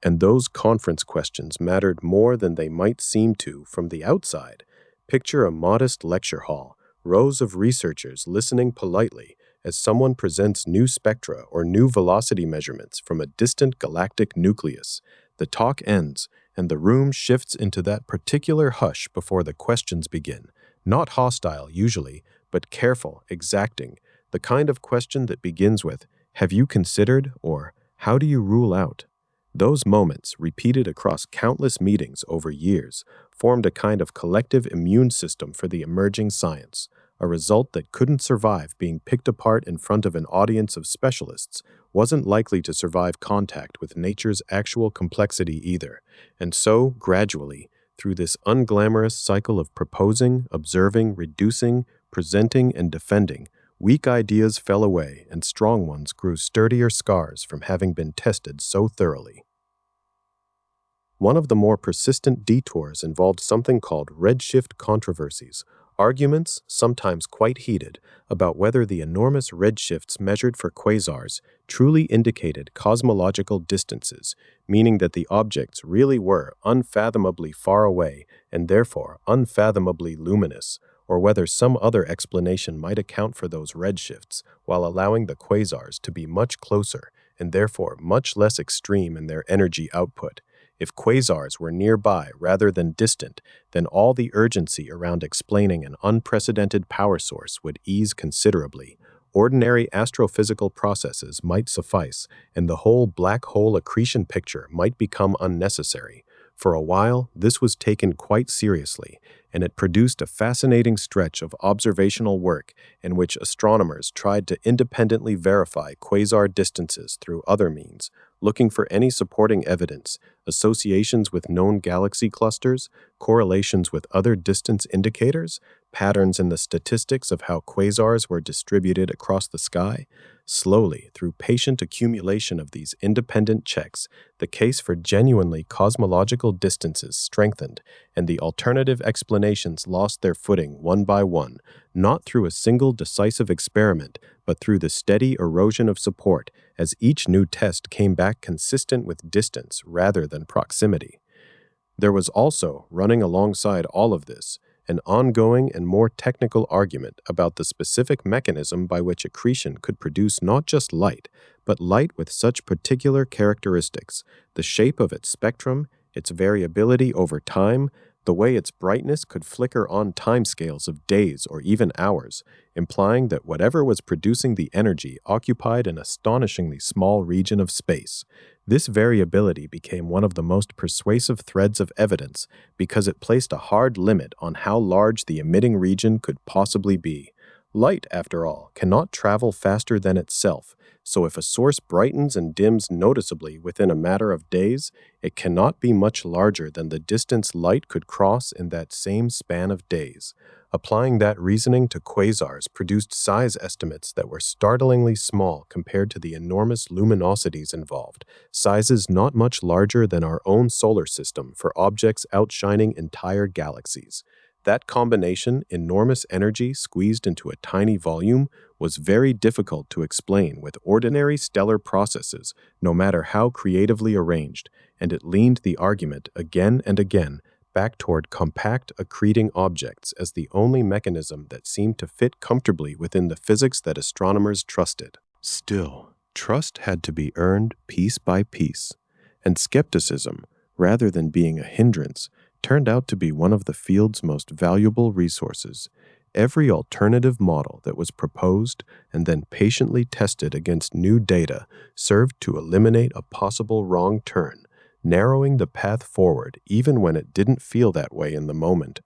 And those conference questions mattered more than they might seem to from the outside. Picture a modest lecture hall, rows of researchers listening politely as someone presents new spectra or new velocity measurements from a distant galactic nucleus. The talk ends, and the room shifts into that particular hush before the questions begin. Not hostile, usually, but careful, exacting, the kind of question that begins with, "Have you considered?" or "How do you rule out?" Those moments, repeated across countless meetings over years, formed a kind of collective immune system for the emerging science, a result that couldn't survive being picked apart in front of an audience of specialists, wasn't likely to survive contact with nature's actual complexity either, and so, gradually, through this unglamorous cycle of proposing, observing, reducing, presenting, and defending, weak ideas fell away and strong ones grew sturdier scars from having been tested so thoroughly. One of the more persistent detours involved something called redshift controversies, arguments, sometimes quite heated, about whether the enormous redshifts measured for quasars truly indicated cosmological distances, meaning that the objects really were unfathomably far away and therefore unfathomably luminous, or whether some other explanation might account for those redshifts while allowing the quasars to be much closer and therefore much less extreme in their energy output. If quasars were nearby rather than distant, then all the urgency around explaining an unprecedented power source would ease considerably. Ordinary astrophysical processes might suffice, and the whole black hole accretion picture might become unnecessary. For a while, this was taken quite seriously, and it produced a fascinating stretch of observational work in which astronomers tried to independently verify quasar distances through other means, looking for any supporting evidence, associations with known galaxy clusters, correlations with other distance indicators, patterns in the statistics of how quasars were distributed across the sky. Slowly, through patient accumulation of these independent checks, the case for genuinely cosmological distances strengthened, and the alternative explanations lost their footing one by one, not through a single decisive experiment, but through the steady erosion of support as each new test came back consistent with distance rather than proximity. There was also, running alongside all of this, an ongoing and more technical argument about the specific mechanism by which accretion could produce not just light, but light with such particular characteristics, the shape of its spectrum, its variability over time, the way its brightness could flicker on timescales of days or even hours, implying that whatever was producing the energy occupied an astonishingly small region of space. This variability became one of the most persuasive threads of evidence because it placed a hard limit on how large the emitting region could possibly be. Light, after all, cannot travel faster than itself, so if a source brightens and dims noticeably within a matter of days, it cannot be much larger than the distance light could cross in that same span of days. Applying that reasoning to quasars produced size estimates that were startlingly small compared to the enormous luminosities involved, sizes not much larger than our own solar system for objects outshining entire galaxies. That combination, enormous energy squeezed into a tiny volume, was very difficult to explain with ordinary stellar processes, no matter how creatively arranged, and it leaned the argument again and again back toward compact accreting objects as the only mechanism that seemed to fit comfortably within the physics that astronomers trusted. Still, trust had to be earned piece by piece, and skepticism, rather than being a hindrance, turned out to be one of the field's most valuable resources. Every alternative model that was proposed and then patiently tested against new data served to eliminate a possible wrong turn, narrowing the path forward even when it didn't feel that way in the moment.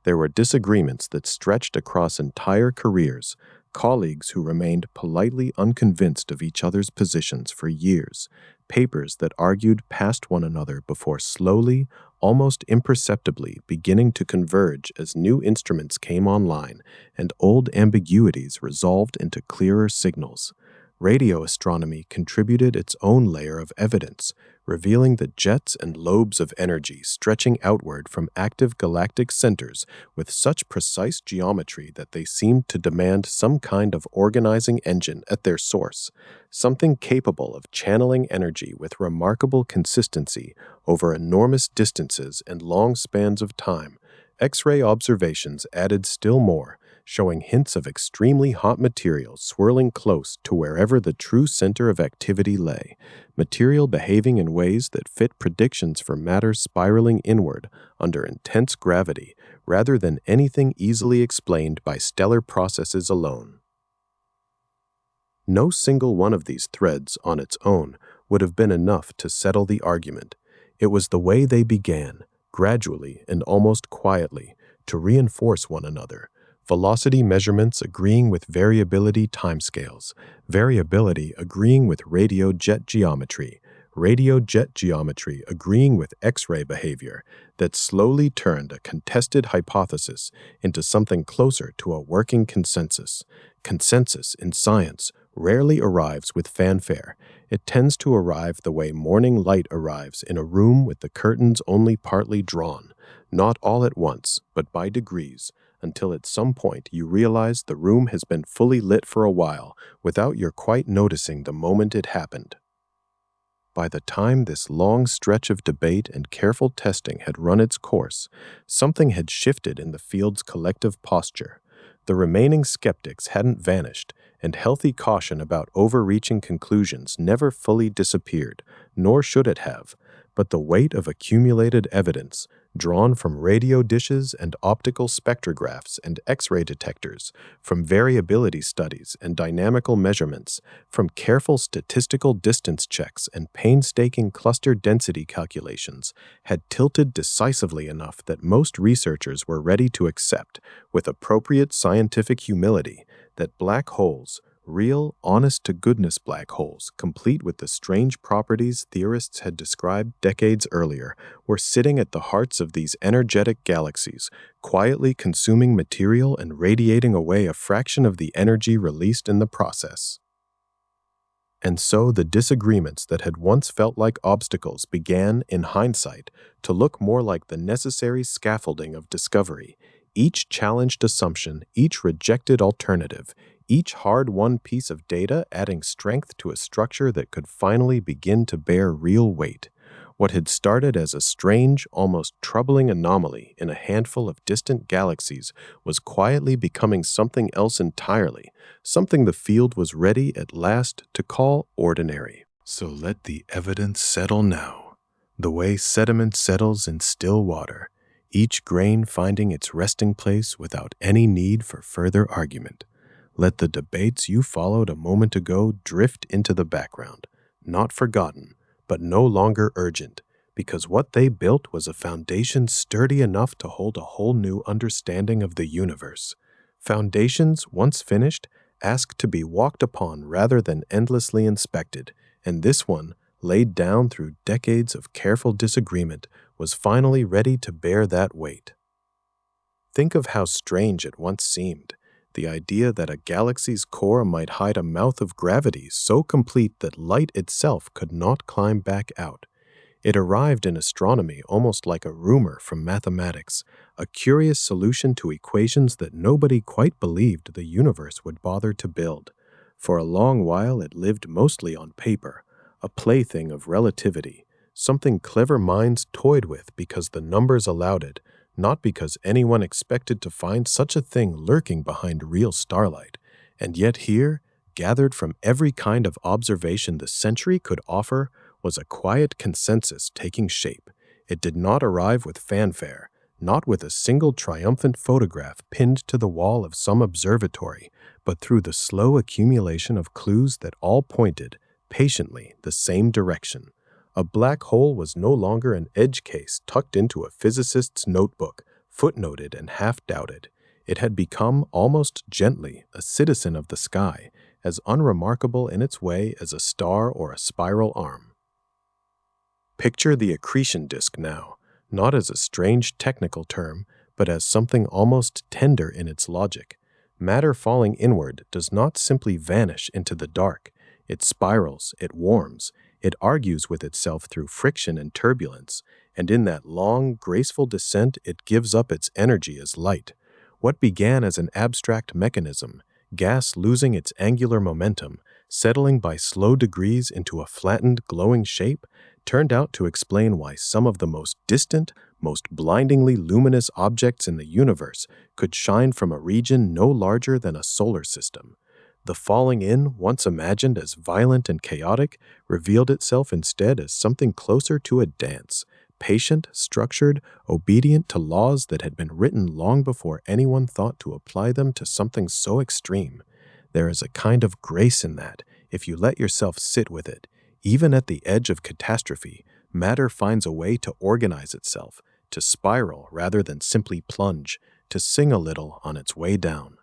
There were disagreements that stretched across entire careers, colleagues who remained politely unconvinced of each other's positions for years, papers that argued past one another before slowly, almost imperceptibly beginning to converge as new instruments came online and old ambiguities resolved into clearer signals. Radio astronomy contributed its own layer of evidence, revealing the jets and lobes of energy stretching outward from active galactic centers with such precise geometry that they seemed to demand some kind of organizing engine at their source, something capable of channeling energy with remarkable consistency over enormous distances and long spans of time. X-ray observations added still more, showing hints of extremely hot material swirling close to wherever the true center of activity lay, material behaving in ways that fit predictions for matter spiraling inward under intense gravity rather than anything easily explained by stellar processes alone. No single one of these threads on its own would have been enough to settle the argument. It was the way they began, gradually and almost quietly, to reinforce one another. Velocity measurements agreeing with variability timescales, variability agreeing with radio jet geometry agreeing with X-ray behavior, that slowly turned a contested hypothesis into something closer to a working consensus. Consensus in science rarely arrives with fanfare. It tends to arrive the way morning light arrives in a room with the curtains only partly drawn, not all at once, but by degrees, until at some point you realize the room has been fully lit for a while without your quite noticing the moment it happened. By the time this long stretch of debate and careful testing had run its course, something had shifted in the field's collective posture. The remaining skeptics hadn't vanished, and healthy caution about overreaching conclusions never fully disappeared, nor should it have, but the weight of accumulated evidence, drawn from radio dishes and optical spectrographs and X-ray detectors, from variability studies and dynamical measurements, from careful statistical distance checks and painstaking cluster density calculations, had tilted decisively enough that most researchers were ready to accept, with appropriate scientific humility, that black holes, real, honest-to-goodness black holes, complete with the strange properties theorists had described decades earlier, were sitting at the hearts of these energetic galaxies, quietly consuming material and radiating away a fraction of the energy released in the process. And so the disagreements that had once felt like obstacles began, in hindsight, to look more like the necessary scaffolding of discovery. Each challenged assumption, each rejected alternative, each hard-won piece of data adding strength to a structure that could finally begin to bear real weight. What had started as a strange, almost troubling anomaly in a handful of distant galaxies was quietly becoming something else entirely, something the field was ready at last to call ordinary. So let the evidence settle now, the way sediment settles in still water, each grain finding its resting place without any need for further argument. Let the debates you followed a moment ago drift into the background, not forgotten, but no longer urgent, because what they built was a foundation sturdy enough to hold a whole new understanding of the universe. Foundations, once finished, ask to be walked upon rather than endlessly inspected, and this one, laid down through decades of careful disagreement, was finally ready to bear that weight. Think of how strange it once seemed, the idea that a galaxy's core might hide a mouth of gravity so complete that light itself could not climb back out. It arrived in astronomy almost like a rumor from mathematics, a curious solution to equations that nobody quite believed the universe would bother to build. For a long while it lived mostly on paper, a plaything of relativity, something clever minds toyed with because the numbers allowed it, not because anyone expected to find such a thing lurking behind real starlight. And yet here, gathered from every kind of observation the century could offer, was a quiet consensus taking shape. It did not arrive with fanfare, not with a single triumphant photograph pinned to the wall of some observatory, but through the slow accumulation of clues that all pointed, patiently, the same direction. A black hole was no longer an edge case tucked into a physicist's notebook, footnoted and half-doubted. It had become, almost gently, a citizen of the sky, as unremarkable in its way as a star or a spiral arm. Picture the accretion disk now, not as a strange technical term, but as something almost tender in its logic. Matter falling inward does not simply vanish into the dark. It spirals, it warms, it argues with itself through friction and turbulence, and in that long, graceful descent it gives up its energy as light. What began as an abstract mechanism, gas losing its angular momentum, settling by slow degrees into a flattened, glowing shape, turned out to explain why some of the most distant, most blindingly luminous objects in the universe could shine from a region no larger than a solar system. The falling in, once imagined as violent and chaotic, revealed itself instead as something closer to a dance, patient, structured, obedient to laws that had been written long before anyone thought to apply them to something so extreme. There is a kind of grace in that, if you let yourself sit with it. Even at the edge of catastrophe, matter finds a way to organize itself, to spiral rather than simply plunge, to sing a little on its way down.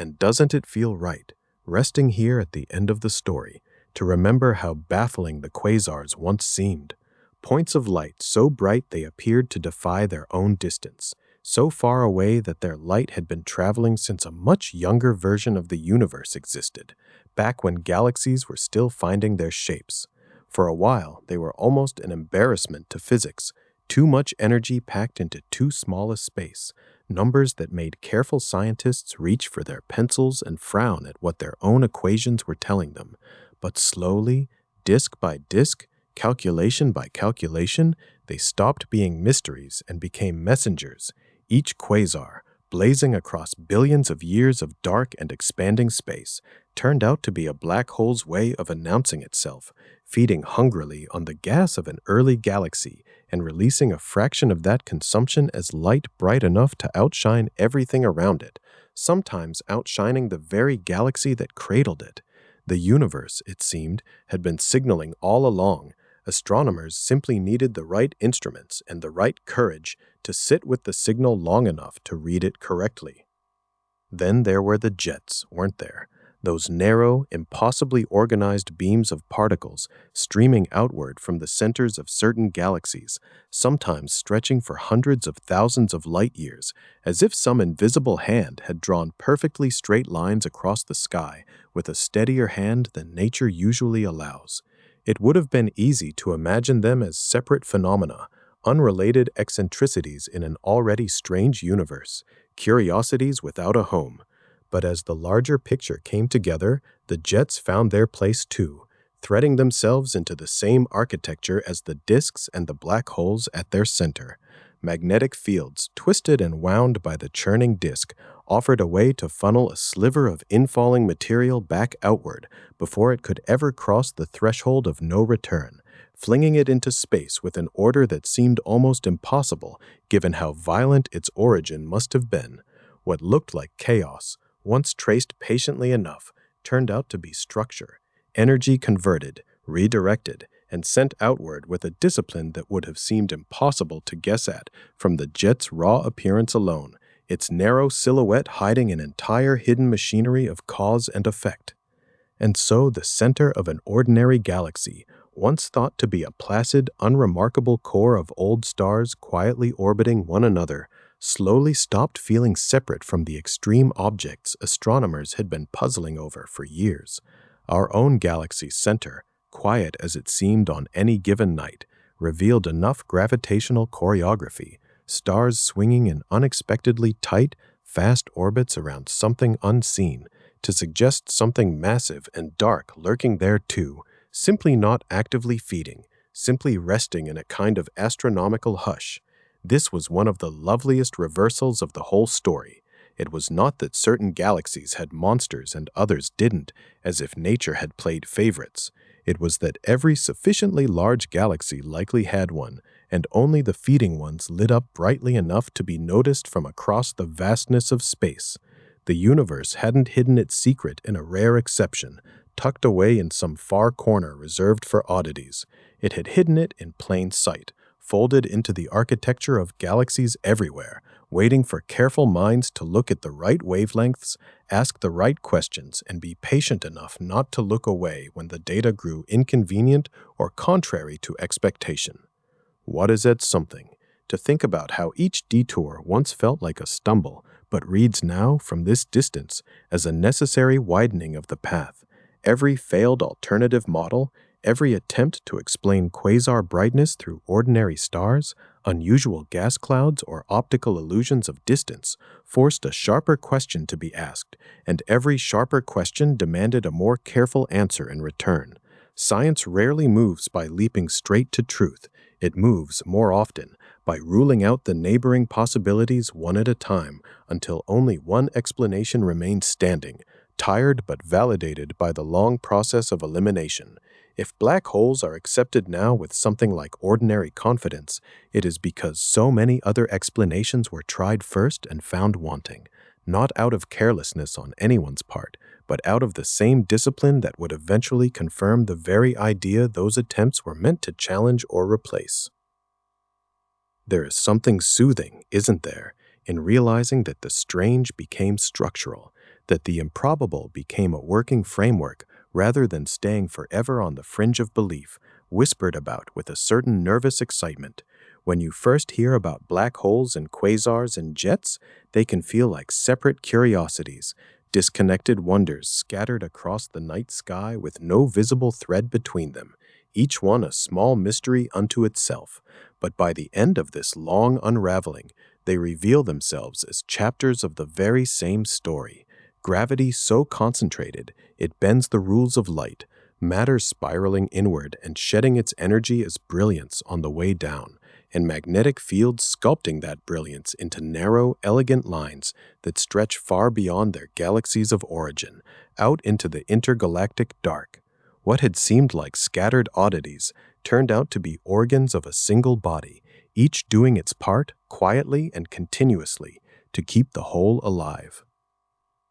And doesn't it feel right, resting here at the end of the story, to remember how baffling the quasars once seemed? Points of light so bright they appeared to defy their own distance, so far away that their light had been traveling since a much younger version of the universe existed, back when galaxies were still finding their shapes. For a while, they were almost an embarrassment to physics, too much energy packed into too small a space, numbers that made careful scientists reach for their pencils and frown at what their own equations were telling them. But slowly, disk by disk, calculation by calculation, they stopped being mysteries and became messengers. Each quasar, blazing across billions of years of dark and expanding space, turned out to be a black hole's way of announcing itself, feeding hungrily on the gas of an early galaxy and releasing a fraction of that consumption as light bright enough to outshine everything around it, sometimes outshining the very galaxy that cradled it. The universe, it seemed, had been signaling all along. Astronomers simply needed the right instruments and the right courage to sit with the signal long enough to read it correctly. Then there were the jets, weren't there? Those narrow, impossibly organized beams of particles streaming outward from the centers of certain galaxies, sometimes stretching for hundreds of thousands of light years, as if some invisible hand had drawn perfectly straight lines across the sky with a steadier hand than nature usually allows. It would have been easy to imagine them as separate phenomena, unrelated eccentricities in an already strange universe, curiosities without a home. But as the larger picture came together, the jets found their place too, threading themselves into the same architecture as the disks and the black holes at their center. Magnetic fields, twisted and wound by the churning disk, offered a way to funnel a sliver of infalling material back outward before it could ever cross the threshold of no return, flinging it into space with an order that seemed almost impossible given how violent its origin must have been. What looked like chaos, once traced patiently enough, turned out to be structure, energy converted, redirected, and sent outward with a discipline that would have seemed impossible to guess at from the jet's raw appearance alone, its narrow silhouette hiding an entire hidden machinery of cause and effect. And so the center of an ordinary galaxy, once thought to be a placid, unremarkable core of old stars quietly orbiting one another, slowly stopped feeling separate from the extreme objects astronomers had been puzzling over for years. Our own galaxy's center, quiet as it seemed on any given night, revealed enough gravitational choreography, stars swinging in unexpectedly tight, fast orbits around something unseen, to suggest something massive and dark lurking there too, simply not actively feeding, simply resting in a kind of astronomical hush. This was one of the loveliest reversals of the whole story. It was not that certain galaxies had monsters and others didn't, as if nature had played favorites. It was that every sufficiently large galaxy likely had one, and only the feeding ones lit up brightly enough to be noticed from across the vastness of space. The universe hadn't hidden its secret in a rare exception, tucked away in some far corner reserved for oddities. It had hidden it in plain sight, folded into the architecture of galaxies everywhere, waiting for careful minds to look at the right wavelengths, ask the right questions, and be patient enough not to look away when the data grew inconvenient or contrary to expectation. What is that something? To think about how each detour once felt like a stumble, but reads now, from this distance, as a necessary widening of the path. Every failed alternative model, every attempt to explain quasar brightness through ordinary stars, unusual gas clouds, or optical illusions of distance, forced a sharper question to be asked, and every sharper question demanded a more careful answer in return. Science rarely moves by leaping straight to truth. It moves, more often, by ruling out the neighboring possibilities one at a time until only one explanation remains standing, tired but validated by the long process of elimination. If black holes are accepted now with something like ordinary confidence, it is because so many other explanations were tried first and found wanting, not out of carelessness on anyone's part, but out of the same discipline that would eventually confirm the very idea those attempts were meant to challenge or replace. There is something soothing, isn't there, in realizing that the strange became structural, that the improbable became a working framework rather than staying forever on the fringe of belief, whispered about with a certain nervous excitement. When you first hear about black holes and quasars and jets, they can feel like separate curiosities, disconnected wonders scattered across the night sky with no visible thread between them, each one a small mystery unto itself. But by the end of this long unraveling, they reveal themselves as chapters of the very same story. Gravity so concentrated, it bends the rules of light, matter spiraling inward and shedding its energy as brilliance on the way down, and magnetic fields sculpting that brilliance into narrow, elegant lines that stretch far beyond their galaxies of origin, out into the intergalactic dark. What had seemed like scattered oddities turned out to be organs of a single body, each doing its part quietly and continuously to keep the whole alive.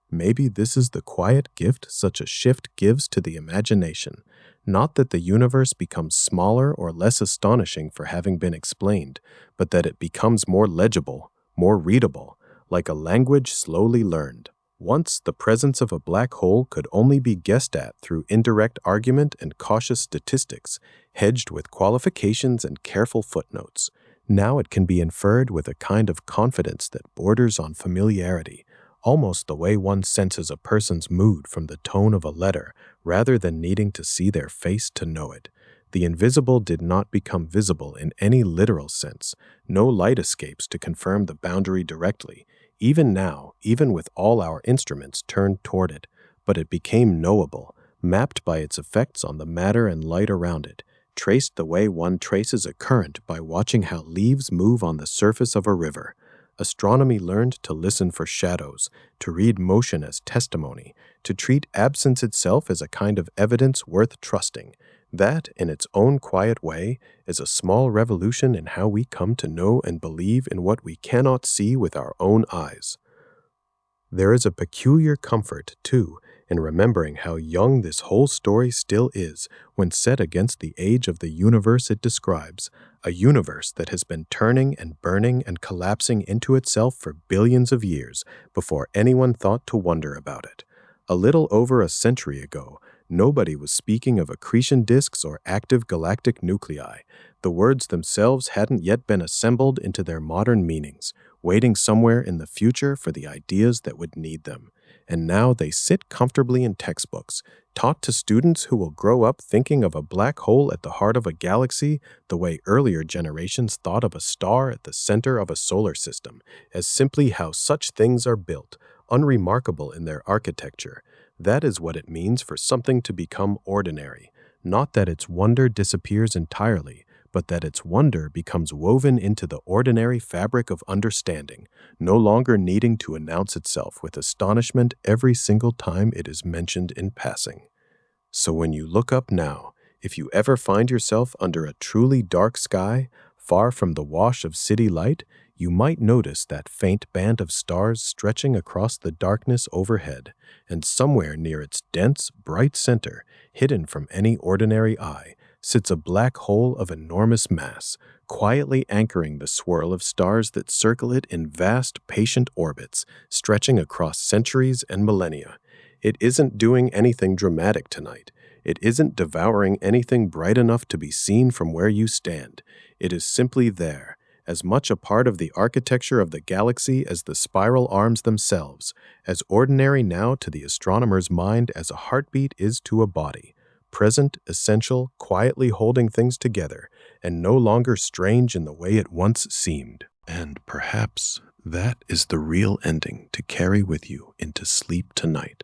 Maybe this is the quiet gift such a shift gives to the imagination, not that the universe becomes smaller or less astonishing for having been explained, but that it becomes more legible, more readable, like a language slowly learned. Once, the presence of a black hole could only be guessed at through indirect argument and cautious statistics, hedged with qualifications and careful footnotes. Now it can be inferred with a kind of confidence that borders on familiarity, almost the way one senses a person's mood from the tone of a letter, rather than needing to see their face to know it. The invisible did not become visible in any literal sense. No light escapes to confirm the boundary directly, even now, even with all our instruments turned toward it, but it became knowable, mapped by its effects on the matter and light around it, traced the way one traces a current by watching how leaves move on the surface of a river. Astronomy learned to listen for shadows, to read motion as testimony, to treat absence itself as a kind of evidence worth trusting. That, in its own quiet way, is a small revolution in how we come to know and believe in what we cannot see with our own eyes. There is a peculiar comfort, too, in remembering how young this whole story still is when set against the age of the universe it describes, a universe that has been turning and burning and collapsing into itself for billions of years before anyone thought to wonder about it. A little over a century ago, nobody was speaking of accretion disks or active galactic nuclei. The words themselves hadn't yet been assembled into their modern meanings, waiting somewhere in the future for the ideas that would need them. And now they sit comfortably in textbooks, taught to students who will grow up thinking of a black hole at the heart of a galaxy the way earlier generations thought of a star at the center of a solar system, as simply how such things are built, unremarkable in their architecture. That is what it means for something to become ordinary. Not that its wonder disappears entirely, but that its wonder becomes woven into the ordinary fabric of understanding, no longer needing to announce itself with astonishment every single time it is mentioned in passing. So when you look up now, if you ever find yourself under a truly dark sky, far from the wash of city light, you might notice that faint band of stars stretching across the darkness overhead, and somewhere near its dense, bright center, hidden from any ordinary eye, sits a black hole of enormous mass, quietly anchoring the swirl of stars that circle it in vast, patient orbits, stretching across centuries and millennia. It isn't doing anything dramatic tonight. It isn't devouring anything bright enough to be seen from where you stand. It is simply there, as much a part of the architecture of the galaxy as the spiral arms themselves, as ordinary now to the astronomer's mind as a heartbeat is to a body, present, essential, quietly holding things together, and no longer strange in the way it once seemed. And perhaps that is the real ending to carry with you into sleep tonight.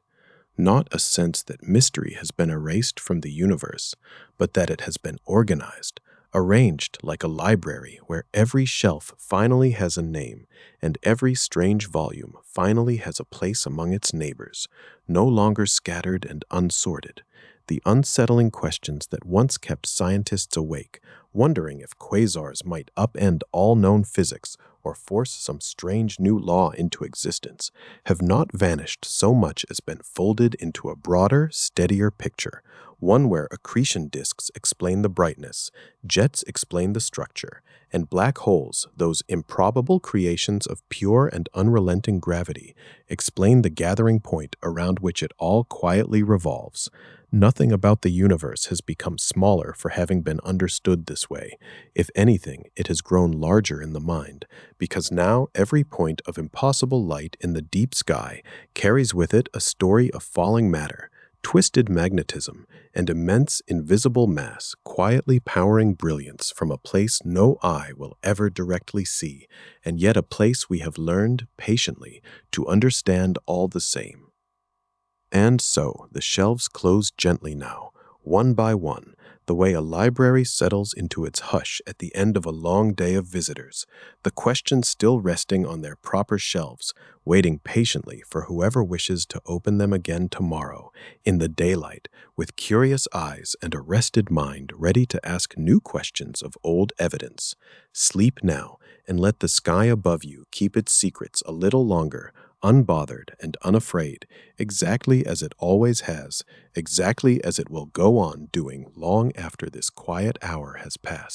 Not a sense that mystery has been erased from the universe, but that it has been organized, arranged like a library where every shelf finally has a name and every strange volume finally has a place among its neighbors, no longer scattered and unsorted. The unsettling questions that once kept scientists awake, wondering if quasars might upend all known physics or force some strange new law into existence, have not vanished so much as been folded into a broader, steadier picture, one where accretion disks explain the brightness, jets explain the structure, and black holes, those improbable creations of pure and unrelenting gravity, explain the gathering point around which it all quietly revolves. Nothing about the universe has become smaller for having been understood this way. If anything, it has grown larger in the mind, because now every point of impossible light in the deep sky carries with it a story of falling matter, twisted magnetism, and immense invisible mass quietly powering brilliance from a place no eye will ever directly see, and yet a place we have learned, patiently, to understand all the same. And so the shelves close gently now, one by one, the way a library settles into its hush at the end of a long day of visitors, the questions still resting on their proper shelves, waiting patiently for whoever wishes to open them again tomorrow, in the daylight, with curious eyes and a rested mind ready to ask new questions of old evidence. Sleep now, and let the sky above you keep its secrets a little longer, unbothered and unafraid, exactly as it always has, exactly as it will go on doing long after this quiet hour has passed.